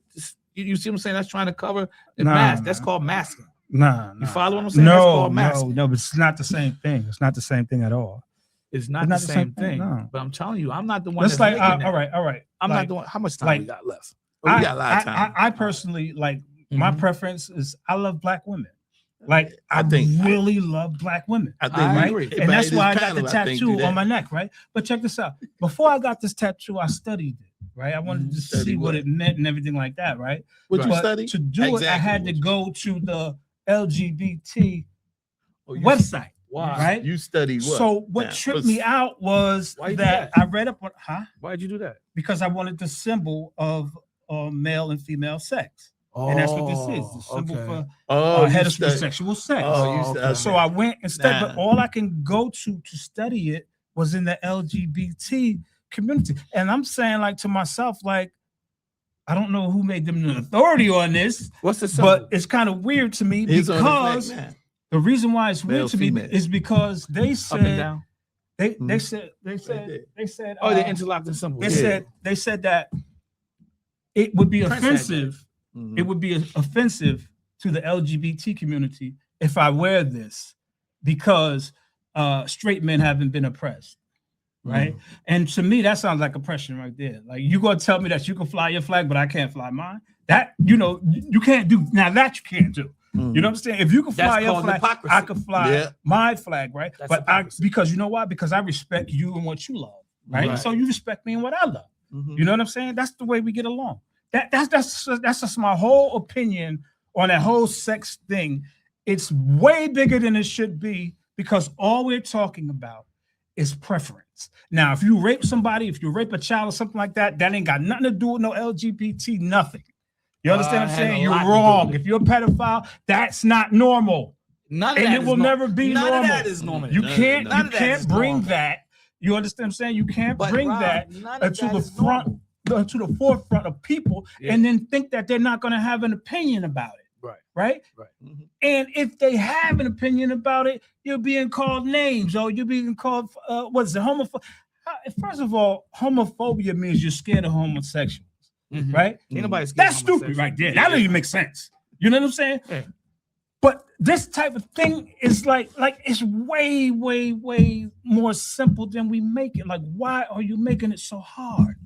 You see what I'm saying? That's trying to cover the Nah, mask. That's man. called masking. nah. You follow what I'm saying? That's called masking. No, but it's not the same thing. It's not the same thing at all. It's not, It's the same thing. no. But I'm telling you, I'm not the one. That's That's like making that. all right. I'm Like, not the one. How much time like- we got left? Oh, we got a lot of time. I personally like my Mhm. preference is I love black women. Like I think- really love black women. I think I Right? agree. everybody And that's in this why I got panel, the I think, do tattoo that. on my neck, right? But check this out. Before I got this tattoo, I studied it, right? I wanted to Study see what what? it meant and everything like that, right? What you But study? to do it, I Exactly had to what you- go to the LGBT Oh, you- website, Why? right? You study what? So what Now, tripped what's- me out was Why you do that that? I read up on, Why'd you do that? because I wanted the symbol of male and female sex. And that's what this is, the symbol for Oh, you study- heterosexual sex. Oh, you Oh, study. okay. So I went instead, but Nah. all I can go to study it was in the LGBT community. And I'm saying, like, to myself, like, I don't know who made them an authority on this, What's the symbol? but it's kind of weird to me It's on the flag because now. the reason why it's Male, weird to me female. is because they Up and said down. they Mhm. said Oh, the interlocking symbol. they said that it would be Prince had that. offensive. Mhm. It would be offensive to the LGBT community if I wear this because straight men haven't been oppressed, right? And to me, that sounds like oppression right there. Like you gonna tell me that you can fly your flag, but I can't fly mine. That you can't do. Now that you can't do. Mhm. You know what I'm saying? If you can That's fly your called flag, hypocrisy. I can fly Yeah. my flag, right? That's But hypocrisy. because you know why? Because I respect you and what you love, right? Right. So you respect me and what I love. You know what I'm saying? That's the way we get along. That's just my whole opinion on that whole sex thing. It's way bigger than it should be because all we're talking about is preference. Now, if you rape somebody, if you rape a child or something like that, that ain't got nothing to do with no LGBT, nothing. You understand what I'm saying? You're wrong. If you're a pedophile, that's not normal. None of that it will never be normal. None of that is normal. You can't bring that. You understand what I'm saying? You can't bring that to the front, to the forefront of people and then think that they're not going to have an opinion about it. Right. Mm-hmm. And if they have an opinion about it, you're being called names or you're being called, what's it, homophobic? First of all, homophobia means you're scared of homosexuals, right? Ain't nobody scared. That's stupid right there. That doesn't even make sense. You know what I'm saying? Yeah. But this type of thing is like it's way, way, way more simple than we make it. Like, why are you making it so hard?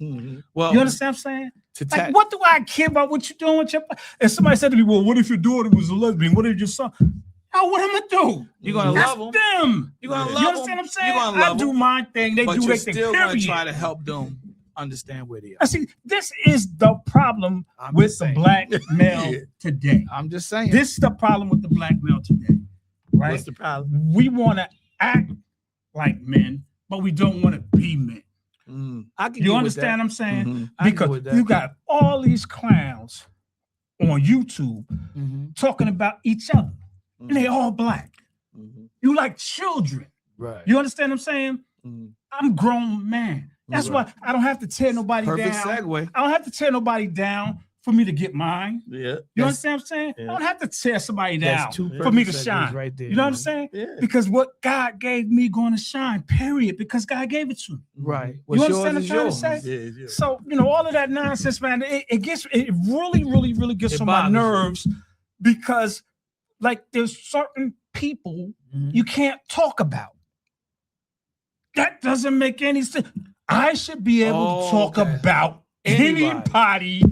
Well, you understand what I'm saying? What do I care about what you're doing with your? And somebody said to me, "Well, what if your daughter was a lesbian? What if your son?" Oh, what am I do? You're gonna love them. You're gonna love them. You understand what I'm saying? You're gonna love them. I do my thing. They do their thing. Still gonna try to help them understand where they are. I see. This is the problem with the black male today. I'm just saying. This is the problem with the black male today. Right? What's the problem? We want to act like men, but we don't want to be men. You understand what I'm saying? Because you got all these clowns on YouTube talking about each other, and they all black. You like children. Right. You understand what I'm saying? I'm a grown man. That's why I don't have to tear nobody down. Perfect segue. I don't have to tear nobody down for me to get mine. Yeah. You understand what I'm saying? Yeah. I don't have to tear somebody down for for me to shine. Right there, you know what I'm saying? Yeah. Because what God gave me going to shine, period. Because God gave it to me. Right. You understand what I'm trying to say? Yeah. So, all of that nonsense, man, it really, really, really gets on my nerves because like there's certain people you can't talk about. That doesn't make any sense. I should be able to talk about anybody.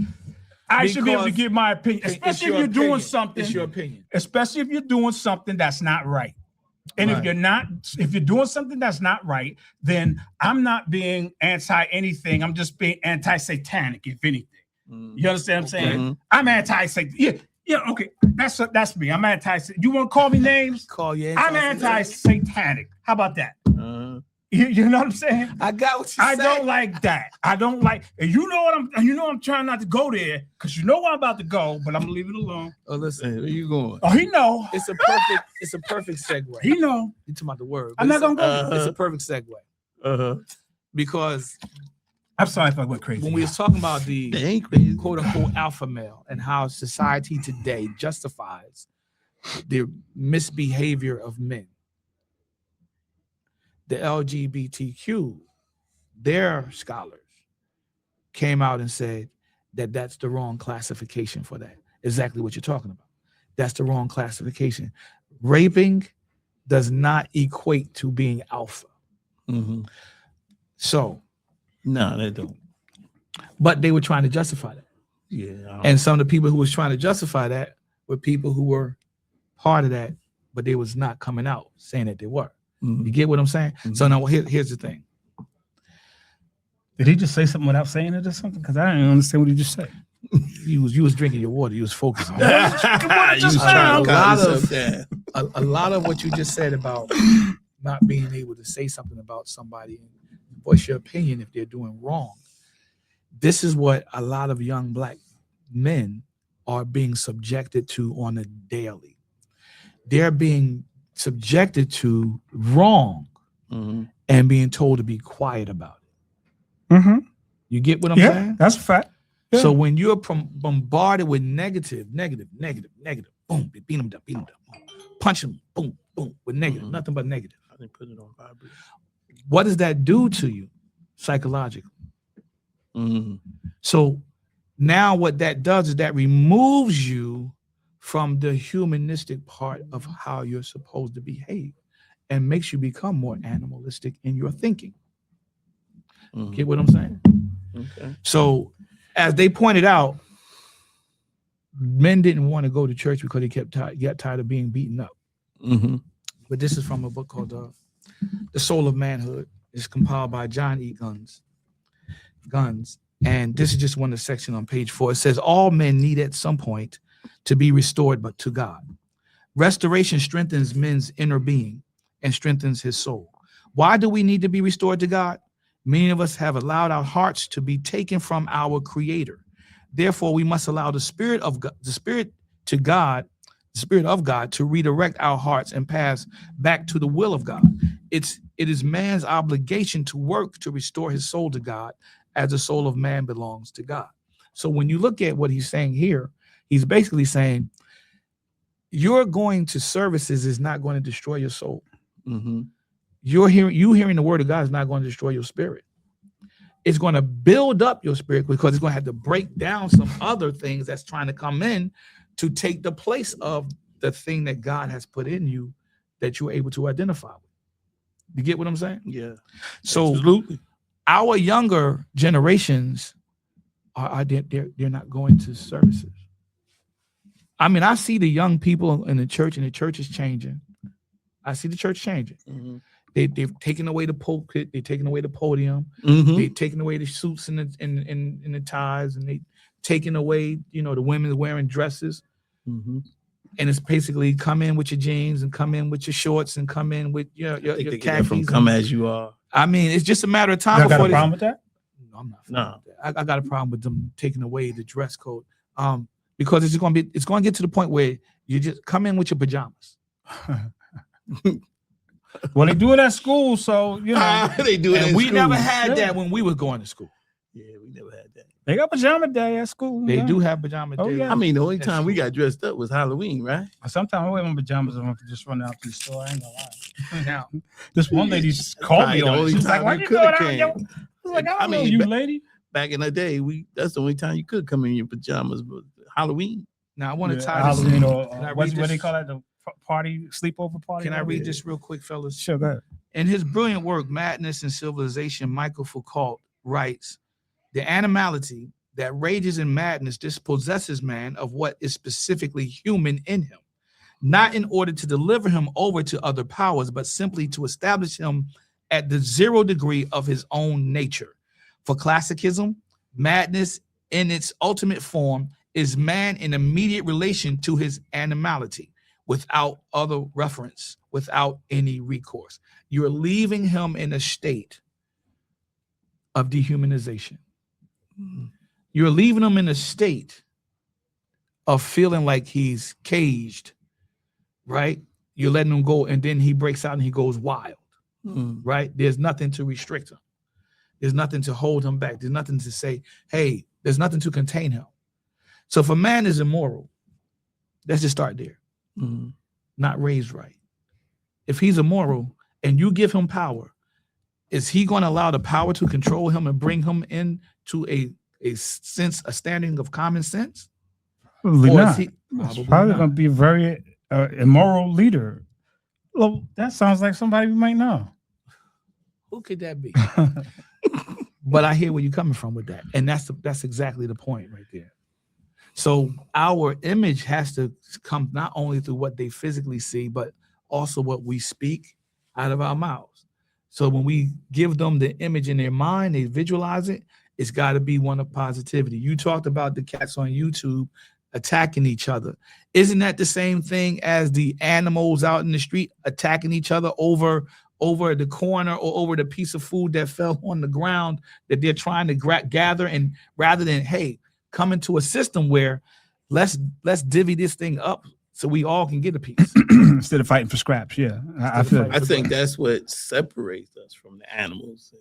I should be able to give my opinion, especially if you're doing something. It's your opinion. Especially if you're doing something that's not right. And if you're doing something that's not right, then I'm not being anti anything. I'm just being anti-satanic, if anything. You understand what I'm saying? I'm anti-satanic. Yeah, okay. That's me. I'm anti-satanic. You want to call me names? Call you. I'm anti-satanic. How about that? You know what I'm saying? I got what you're saying. I don't like that. I don't like, and you know what I'm trying not to go there because you know where I'm about to go, but I'm gonna leave it alone. Oh, listen, where you going? Oh, he know. It's a perfect segue. He know. You talking about the word? I'm not gonna go. It's a perfect segue. Because I'm sorry if I went crazy. When we was talking about the quote unquote alpha male and how society today justifies the misbehavior of men. The LGBTQ, their scholars came out and said that that's the wrong classification for that. Exactly what you're talking about. That's the wrong classification. Raping does not equate to being alpha. So, no, they don't. But they were trying to justify that. Yeah. And some of the people who was trying to justify that were people who were part of that, but they was not coming out saying that they were. You get what I'm saying? So now here's the thing. Did he just say something without saying it or something? Because I didn't understand what he just said. You was drinking your water. You was focusing. A lot of what you just said about not being able to say something about somebody and voice your opinion if they're doing wrong. This is what a lot of young black men are being subjected to on a daily. They're being subjected to wrong and being told to be quiet about it. You get what I'm saying? That's a fact. Yeah. So when you're bombarded with negative, boom, beat them down, boom, punch them, boom, with negative, nothing but negative. I didn't put it on vibrate. What does that do to you psychologically? So now what that does is that removes you from the humanistic part of how you're supposed to behave and makes you become more animalistic in your thinking. Get what I'm saying? Okay. So as they pointed out, men didn't want to go to church because they got tired of being beaten up. But this is from a book called The Soul of Manhood. It's compiled by John E. Guns. guns. And this is just one of the section on page 4. It says, all men need at some point to be restored, but to God. Restoration strengthens men's inner being and strengthens his soul. Why do we need to be restored to God? Many of us have allowed our hearts to be taken from our Creator. Therefore, we must allow the Spirit of God, the Spirit of God to redirect our hearts and paths back to the will of God. It is man's obligation to work to restore his soul to God, as the soul of man belongs to God. So when you look at what he's saying here, he's basically saying you're going to services is not going to destroy your soul. Mm-hmm. You hearing the word of God is not going to destroy your spirit. It's going to build up your spirit because it's going to have to break down some other things that's trying to come in to take the place of the thing that God has put in you that you're able to identify with. You get what I'm saying? Yeah. So absolutely. Our younger generations they're not going to services. I mean, I see the young people in the church, and the church is changing. I see the church changing. Mm-hmm. They've taken away the pulpit, they've taken away the podium, Mm-hmm. they've taken away the suits and the ties, and they taken away, the women wearing dresses. Mm-hmm. And it's basically come in with your jeans and come in with your shorts and come in with your khakis. From come as you are. I mean, it's just a matter of time. You got a problem with that? No, I'm not. I got a problem with them taking away the dress code. Because it's going to get to the point where you just come in with your pajamas. Well, they do it at school, so they do it. And we school. never had that when we were going to school. Yeah, we never had that. They got pajama day at school. They do have pajama day. Yeah. I mean, the only time we got dressed up was Halloween, right? Sometimes I wear my pajamas and I could just run out to the store. I ain't gonna lie. Now, this one lady just called me on it. She was like, "Why you going out, yo?" I was like, "I don't know you, lady." Back in the day, that's the only time you could come in your pajamas, but Halloween. Now I want to tie this Halloween in. or what they call it, the party, sleepover party. Can I read this real quick, fellas? Sure, go ahead. In his brilliant work, Madness and Civilization, Michael Foucault writes, the animality that rages in madness dispossesses man of what is specifically human in him, not in order to deliver him over to other powers, but simply to establish him at the 0 degree of his own nature. For classicism, madness in its ultimate form is man in immediate relation to his animality, without other reference, without any recourse. You're leaving him in a state of dehumanization. You're leaving him in a state of feeling like he's caged, right? You're letting him go, and then he breaks out and he goes wild, right? There's nothing to restrict him. There's nothing to hold him back. There's nothing to say, hey, there's nothing to contain him. So if a man is immoral, let's just start there. Not raised right. If he's immoral and you give him power, is he going to allow the power to control him and bring him into a standing of common sense? Probably Or not. is He's probably going to be a very immoral leader. Well, that sounds like somebody we might know. Who could that be? But I hear where you're coming from with that. And that's exactly the point right there. So our image has to come not only through what they physically see, but also what we speak out of our mouths. So when we give them the image in their mind, they visualize it, it's got to be one of positivity. You talked about the cats on YouTube attacking each other. Isn't that the same thing as the animals out in the street attacking each other over the corner or over the piece of food that fell on the ground that they're trying to gather? And rather than, hey, come into a system where let's divvy this thing up so we all can get a piece instead of fighting for scraps. Yeah, I think that's what separates us from the animals.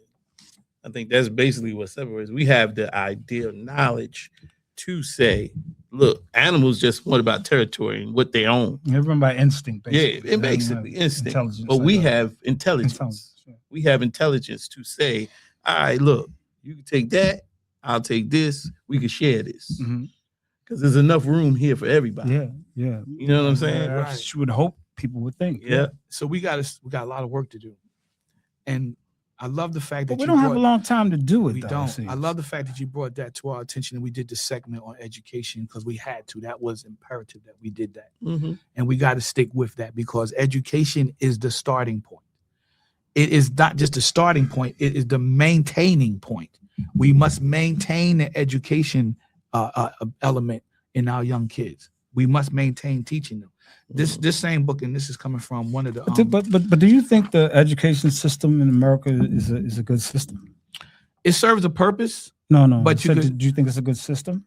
I think that's basically what separates. We have the ideal knowledge to say, look, animals just want about territory and what they own. Everyone by instinct, basically. Yeah, basically instinct. But we have intelligence. Yeah. We have intelligence to say, all right, look, you can take that, I'll take this, we can share this. Because there's enough room here for everybody. Yeah. You know what I'm saying? Yeah, right. You would hope people would think. Yeah. So we got a lot of work to do. And I love the fact that we don't have a long time to do it. We don't. I love the fact that you brought that to our attention, and we did the segment on education because we had to. That was imperative that we did that. And we got to stick with that because education is the starting point. It is not just the starting point, it is the maintaining point. We must maintain the education element in our young kids. We must maintain teaching them. This same book, and this is coming from one of the. But do you think the education system in America is a good system? It serves a purpose. No. But do you think it's a good system?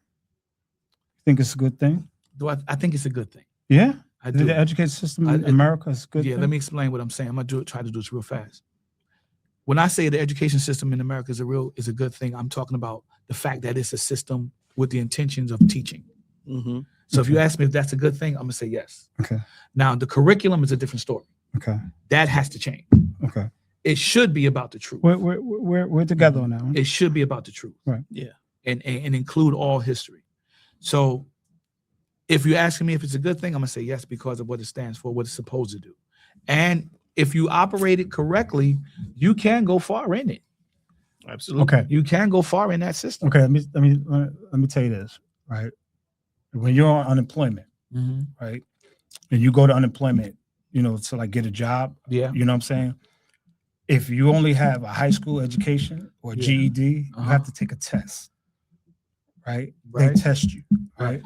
Think it's a good thing? I think it's a good thing. Yeah, I do. The education system in America is a good. Yeah, thing? let me explain what I'm saying. I'm gonna try to do this real fast. When I say the education system in America is a good thing, I'm talking about the fact that it's a system with the intentions of teaching. Mm-hmm. So if you ask me if that's a good thing, I'm gonna say yes. Okay. Now the curriculum is a different story. Okay. That has to change. Okay. It should be about the truth. We're together on that one. It should be about the truth. Right. Yeah. And include all history. So if you're asking me if it's a good thing, I'm gonna say yes because of what it stands for, what it's supposed to do. And if you operate it correctly, you can go far in it. Absolutely. Okay. You can go far in that system. Okay. Let me tell you this, right? When you're on unemployment, right, and you go to unemployment, to like get a job. Yeah. You know what I'm saying? If you only have a high school education or GED, you have to take a test, right? They test you, right?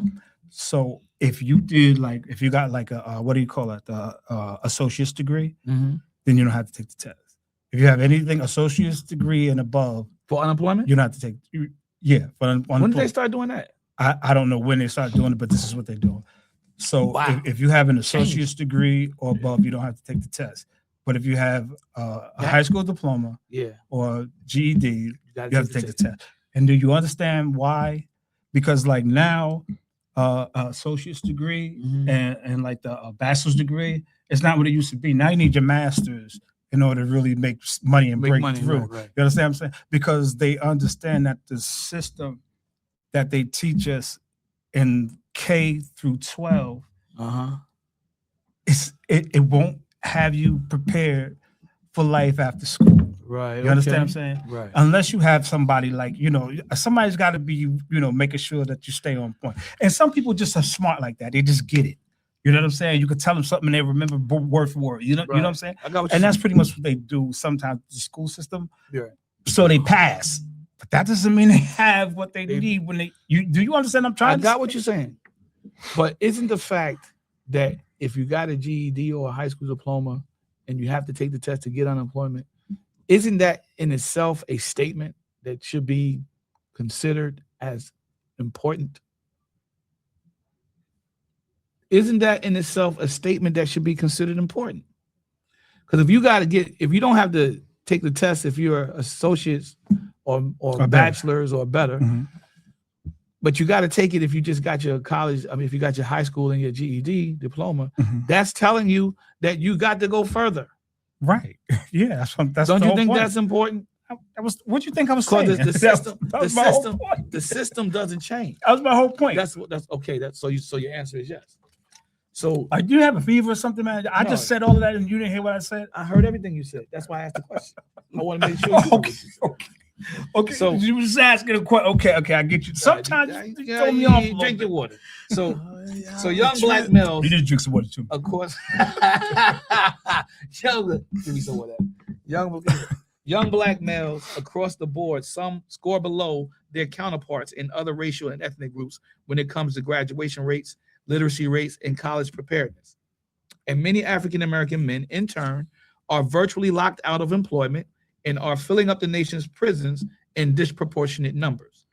So if you got like a what do you call it, the associate's degree, then you don't have to take the test. If you have anything associate's degree and above for unemployment, you don't have to take. For unemployment. When did they start doing that? I don't know when they started doing it, but this is what they're doing. So if you have an associate's degree or above, you don't have to take the test. But if you have a high school diploma or GED, you have to take the test. And do you understand why? Because like now, associate's degree and like the bachelor's degree, it's not what it used to be. Now you need your master's in order to really make money and break through. Right. You understand what I'm saying? Because they understand that the system that they teach us in K through 12, it won't have you prepared for life after school. Right. You understand what I'm saying? Right. Unless you have somebody like, somebody's got to be, making sure that you stay on point. And some people just are smart like that. They just get it. You know what I'm saying? You could tell them something and they remember word for word. You know what I'm saying? I got what and that's pretty much what they do sometimes the school system. Yeah. So they pass. But that doesn't mean they have what they need when do you understand I'm trying I got what you're saying. But isn't the fact that if you got a GED or a high school diploma and you have to take the test to get unemployment, isn't that in itself a statement that should be considered as important? Isn't that in itself a statement that should be considered important? Because if you don't have to take the test if you're associates or bachelor's or better, but you got to take it if you just got your college. I mean, if you got your high school and your GED diploma, that's telling you that you got to go further. Right. Yeah. That's Don't you think that's important? What do you think I was saying? The system doesn't change. That was my whole point. That's okay. So your answer is yes. So do you have a fever or something, man? I just said all of that and you didn't hear what I said. I heard everything you said. That's why I asked the question. I want to make sure. Okay. So you were just asking a question. Okay, I get you. Sometimes you throw me off. Drink your water. So young black males. You need to drink some water too. Of course. Give me some water. Young black males across the board, some score below their counterparts in other racial and ethnic groups when it comes to graduation rates, literacy rates, and college preparedness. And many African American men, in turn, are virtually locked out of employment and are filling up the nation's prisons in disproportionate numbers.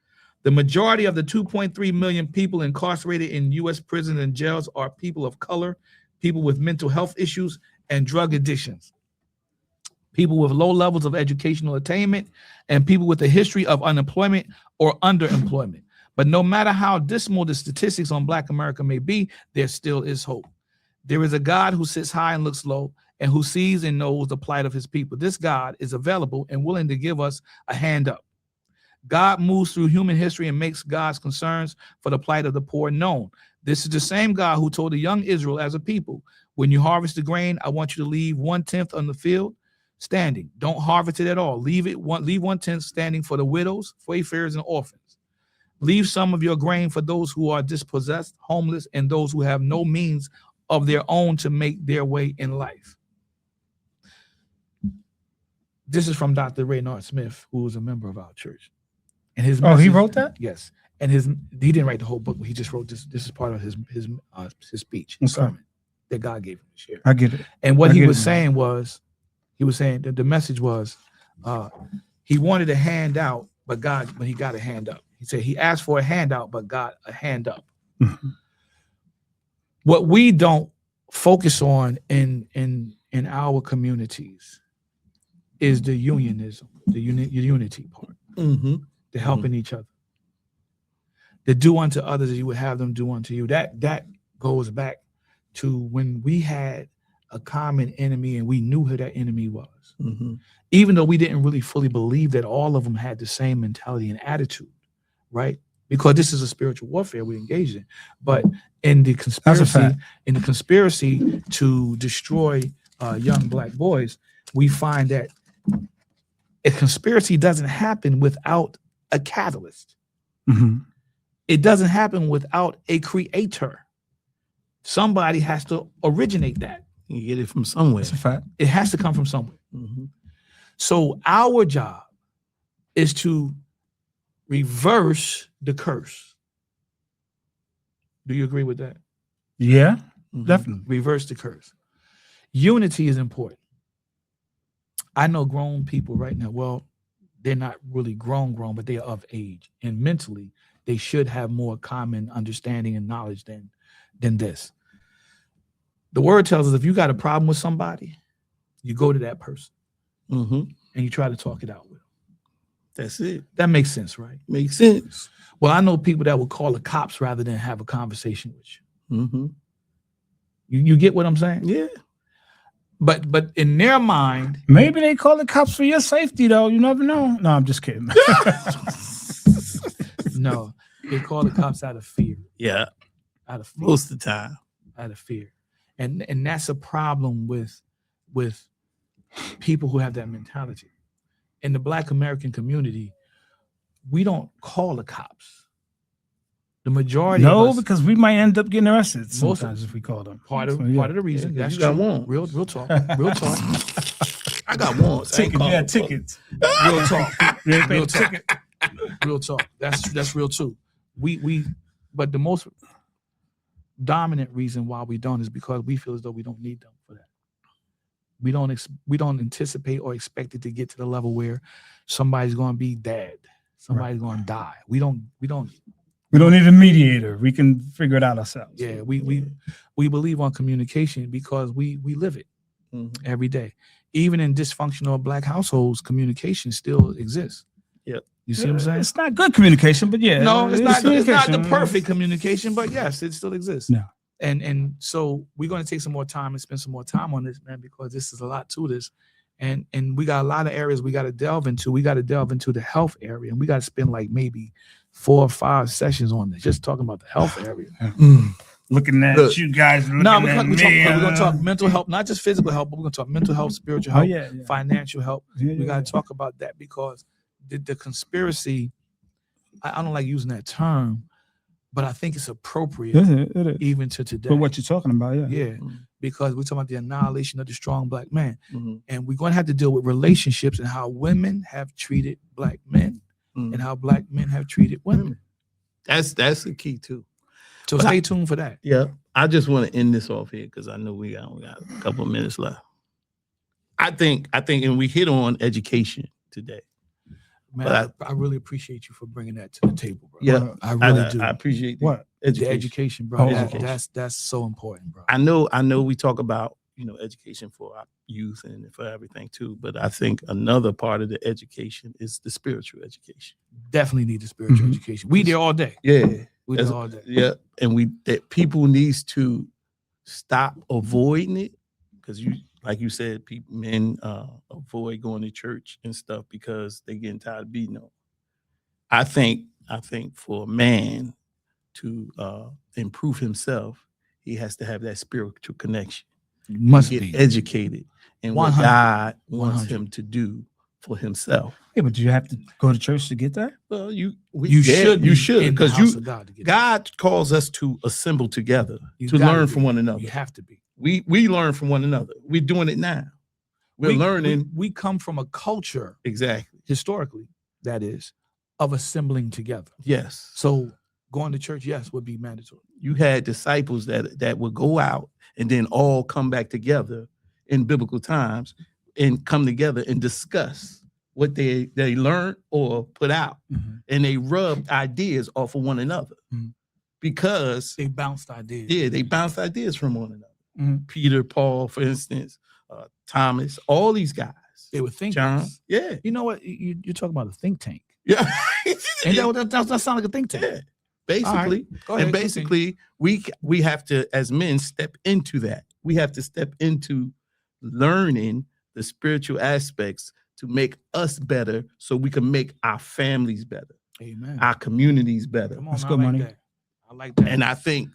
The majority of the 2.3 million people incarcerated in U.S. prisons and jails are people of color, people with mental health issues, and drug addictions, people with low levels of educational attainment, and people with a history of unemployment or underemployment. But no matter how dismal the statistics on Black America may be, there still is hope. There is a God who sits high and looks low, and who sees and knows the plight of his people. This God is available and willing to give us a hand up. God moves through human history and makes God's concerns for the plight of the poor known. This is the same God who told the young Israel as a people, when you harvest the grain, I want you to leave 1/10 on the field standing. Don't harvest it at all. Leave 1/10 standing for the widows, wayfarers, and orphans. Leave some of your grain for those who are dispossessed, homeless, and those who have no means of their own to make their way in life. This is from Dr. Raynard Smith, who is a member of our church. And his he message, wrote that? Yes. And he didn't write the whole book, but he just wrote this. This is part of his speech, his sermon that God gave him to share. I get it. And what he was saying that the message was, he wanted a handout, but he got a hand up. He said he asked for a handout, but got a hand up. Mm-hmm. What we don't focus on in our communities is the unionism, the unity part, the helping each other, the do unto others as you would have them do unto you. That goes back to when we had a common enemy and we knew who that enemy was. Even though we didn't really fully believe that all of them had the same mentality and attitude, right? Because this is a spiritual warfare we engage in. But in the conspiracy to destroy young Black boys, we find that a conspiracy doesn't happen without a catalyst. It doesn't happen without a creator. Somebody has to originate that. You get it from somewhere. That's a fact. It has to come from somewhere. So our job is to reverse the curse. Do you agree with that? Yeah, definitely. Reverse the curse. Unity is important. I know grown people right now. Well, they're not really grown, but they are of age. And mentally, they should have more common understanding and knowledge than this. The word tells us if you got a problem with somebody, you go to that person and you try to talk it out with them. That's it. That makes sense, right? Makes sense. Well, I know people that will call the cops rather than have a conversation with you. You get what I'm saying? Yeah. But in their mind, maybe they call the cops for your safety, though. You never know. No, I'm just kidding. No, they call the cops out of fear. Yeah. Out of fear. Most of the time. Out of fear. And that's a problem with people who have that mentality. In the Black American community, we don't call the cops. The majority of us, because we might end up getting arrested sometimes if we call them. Part of the reason. That's you got true. one. Real talk. Real talk. I got one. Tickets. Real talk. Real talk. Real talk. That's real too. But the most dominant reason why we don't is because we feel as though we don't need them for that. We don't anticipate or expect it to get to the level where somebody's going to be dead. Somebody's going to die. We don't need a mediator. We can figure it out ourselves. Yeah, we believe on communication because we live it every day. Even in dysfunctional Black households, communication still exists. Yep. You see what I'm saying? It's not good communication, but yeah. No, it's not the perfect communication, but yes, it still exists. No. And so we're going to take some more time and spend some more time on this, man, because this is a lot to this. And we got a lot of areas we got to delve into. We got to delve into the health area, and we got to spend like maybe 4 or 5 sessions on this, just talking about the health area. Looking at you guys. We're going to talk mental health, not just physical health, but we're going to talk mental health, spiritual health, financial health. We got to talk about that because the conspiracy, I don't like using that term, but I think it's appropriate it is. Even to today. For what you're talking about, yeah. Because we're talking about the annihilation of the strong Black man. And we're going to have to deal with relationships and how women have treated Black men and how Black men have treated women. That's the key too. So stay tuned for that. Yeah. I just want to end this off here because I know we got a couple of minutes left. I think, and we hit on education today. Man, I really appreciate you for bringing that to the table, bro. Yeah, I really do. I appreciate what the education, bro. Education. That's so important, bro. I know. We talk about education for our youth and for everything too, but I think another part of the education is the spiritual education. Definitely need the spiritual education. We there all day. Yeah, we there all day. Yeah, and that people needs to stop avoiding it because like you said, men avoid going to church and stuff because they getting tired of beating on. I think for a man to improve himself, he has to have that spiritual connection. You must get be educated in what God wants him to do for himself. Yeah, but do you have to go to church to get that? Well, you should because God calls us to assemble together to learn from one another. You have to be. We learn from one another. We're doing it now. We're learning. We come from a culture, exactly, historically, that is, of assembling together. Yes. So going to church, yes, would be mandatory. You had disciples that would go out and then all come back together in biblical times and come together and discuss what they learned or put out. And they rubbed ideas off of one another because they bounced ideas. Yeah, they bounced ideas from one another. Peter, Paul, for instance, Thomas, all these guys. They were thinkers. John, yeah. You know what? You're talking about a think tank. Yeah. And that sounds like a think tank. Yeah. Basically, Go ahead, and basically, we have to, as men, step into that. We have to step into learning the spiritual aspects to make us better, so we can make our families better, Amen, our communities better. Come on, That's good money. That. I like that. And I think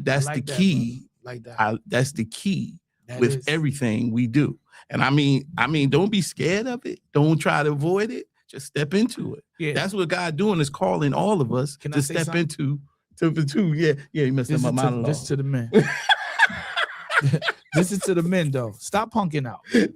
that's like the that, key. like that. That's the key That with is. everything we do. And I mean, don't be scared of it. Don't try to avoid it. Just step into it. Yeah. That's what God doing, is calling all of us Can I to say step something? into. Yeah. You messed up my monologue. This to the men. This is to the men, though. Stop punking out. Yeah.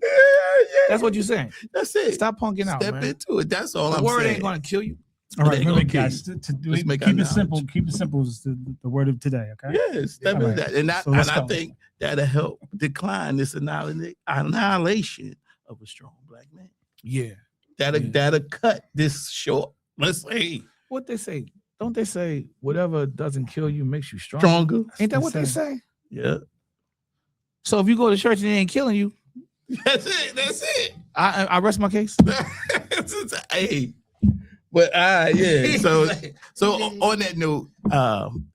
That's what you're saying. That's it. Stop punking out, Step man. into it. That's all The I'm word saying. ain't gonna kill you. All right, They remember, gonna guys, Let's make keep our it simple. knowledge. Keep it simple is the word of today. Okay. Yeah, step All into right. that. And So let's I go. think that'll help decline this annihilation of a strong black man. Yeah. That'll cut this short. Let's say What they say? Don't they say whatever doesn't kill you makes you stronger? stronger. Ain't that what they say? Yeah. So if you go to church and it ain't killing you, That's it. I rest my case. Hey. But yeah. So on that note,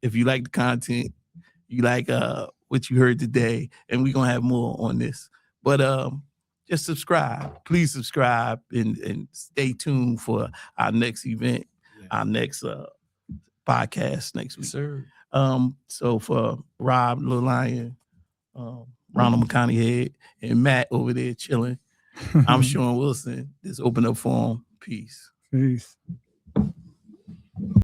if you like the content, you like what you heard today, and we're gonna have more on this. But just subscribe. Please subscribe and stay tuned for our next event, our next podcast next week. Sir. So for Rob, Lil Lion, Ronald McConaughey, and Matt over there chilling, I'm Sean Wilson. This open up forum. Peace. Peace.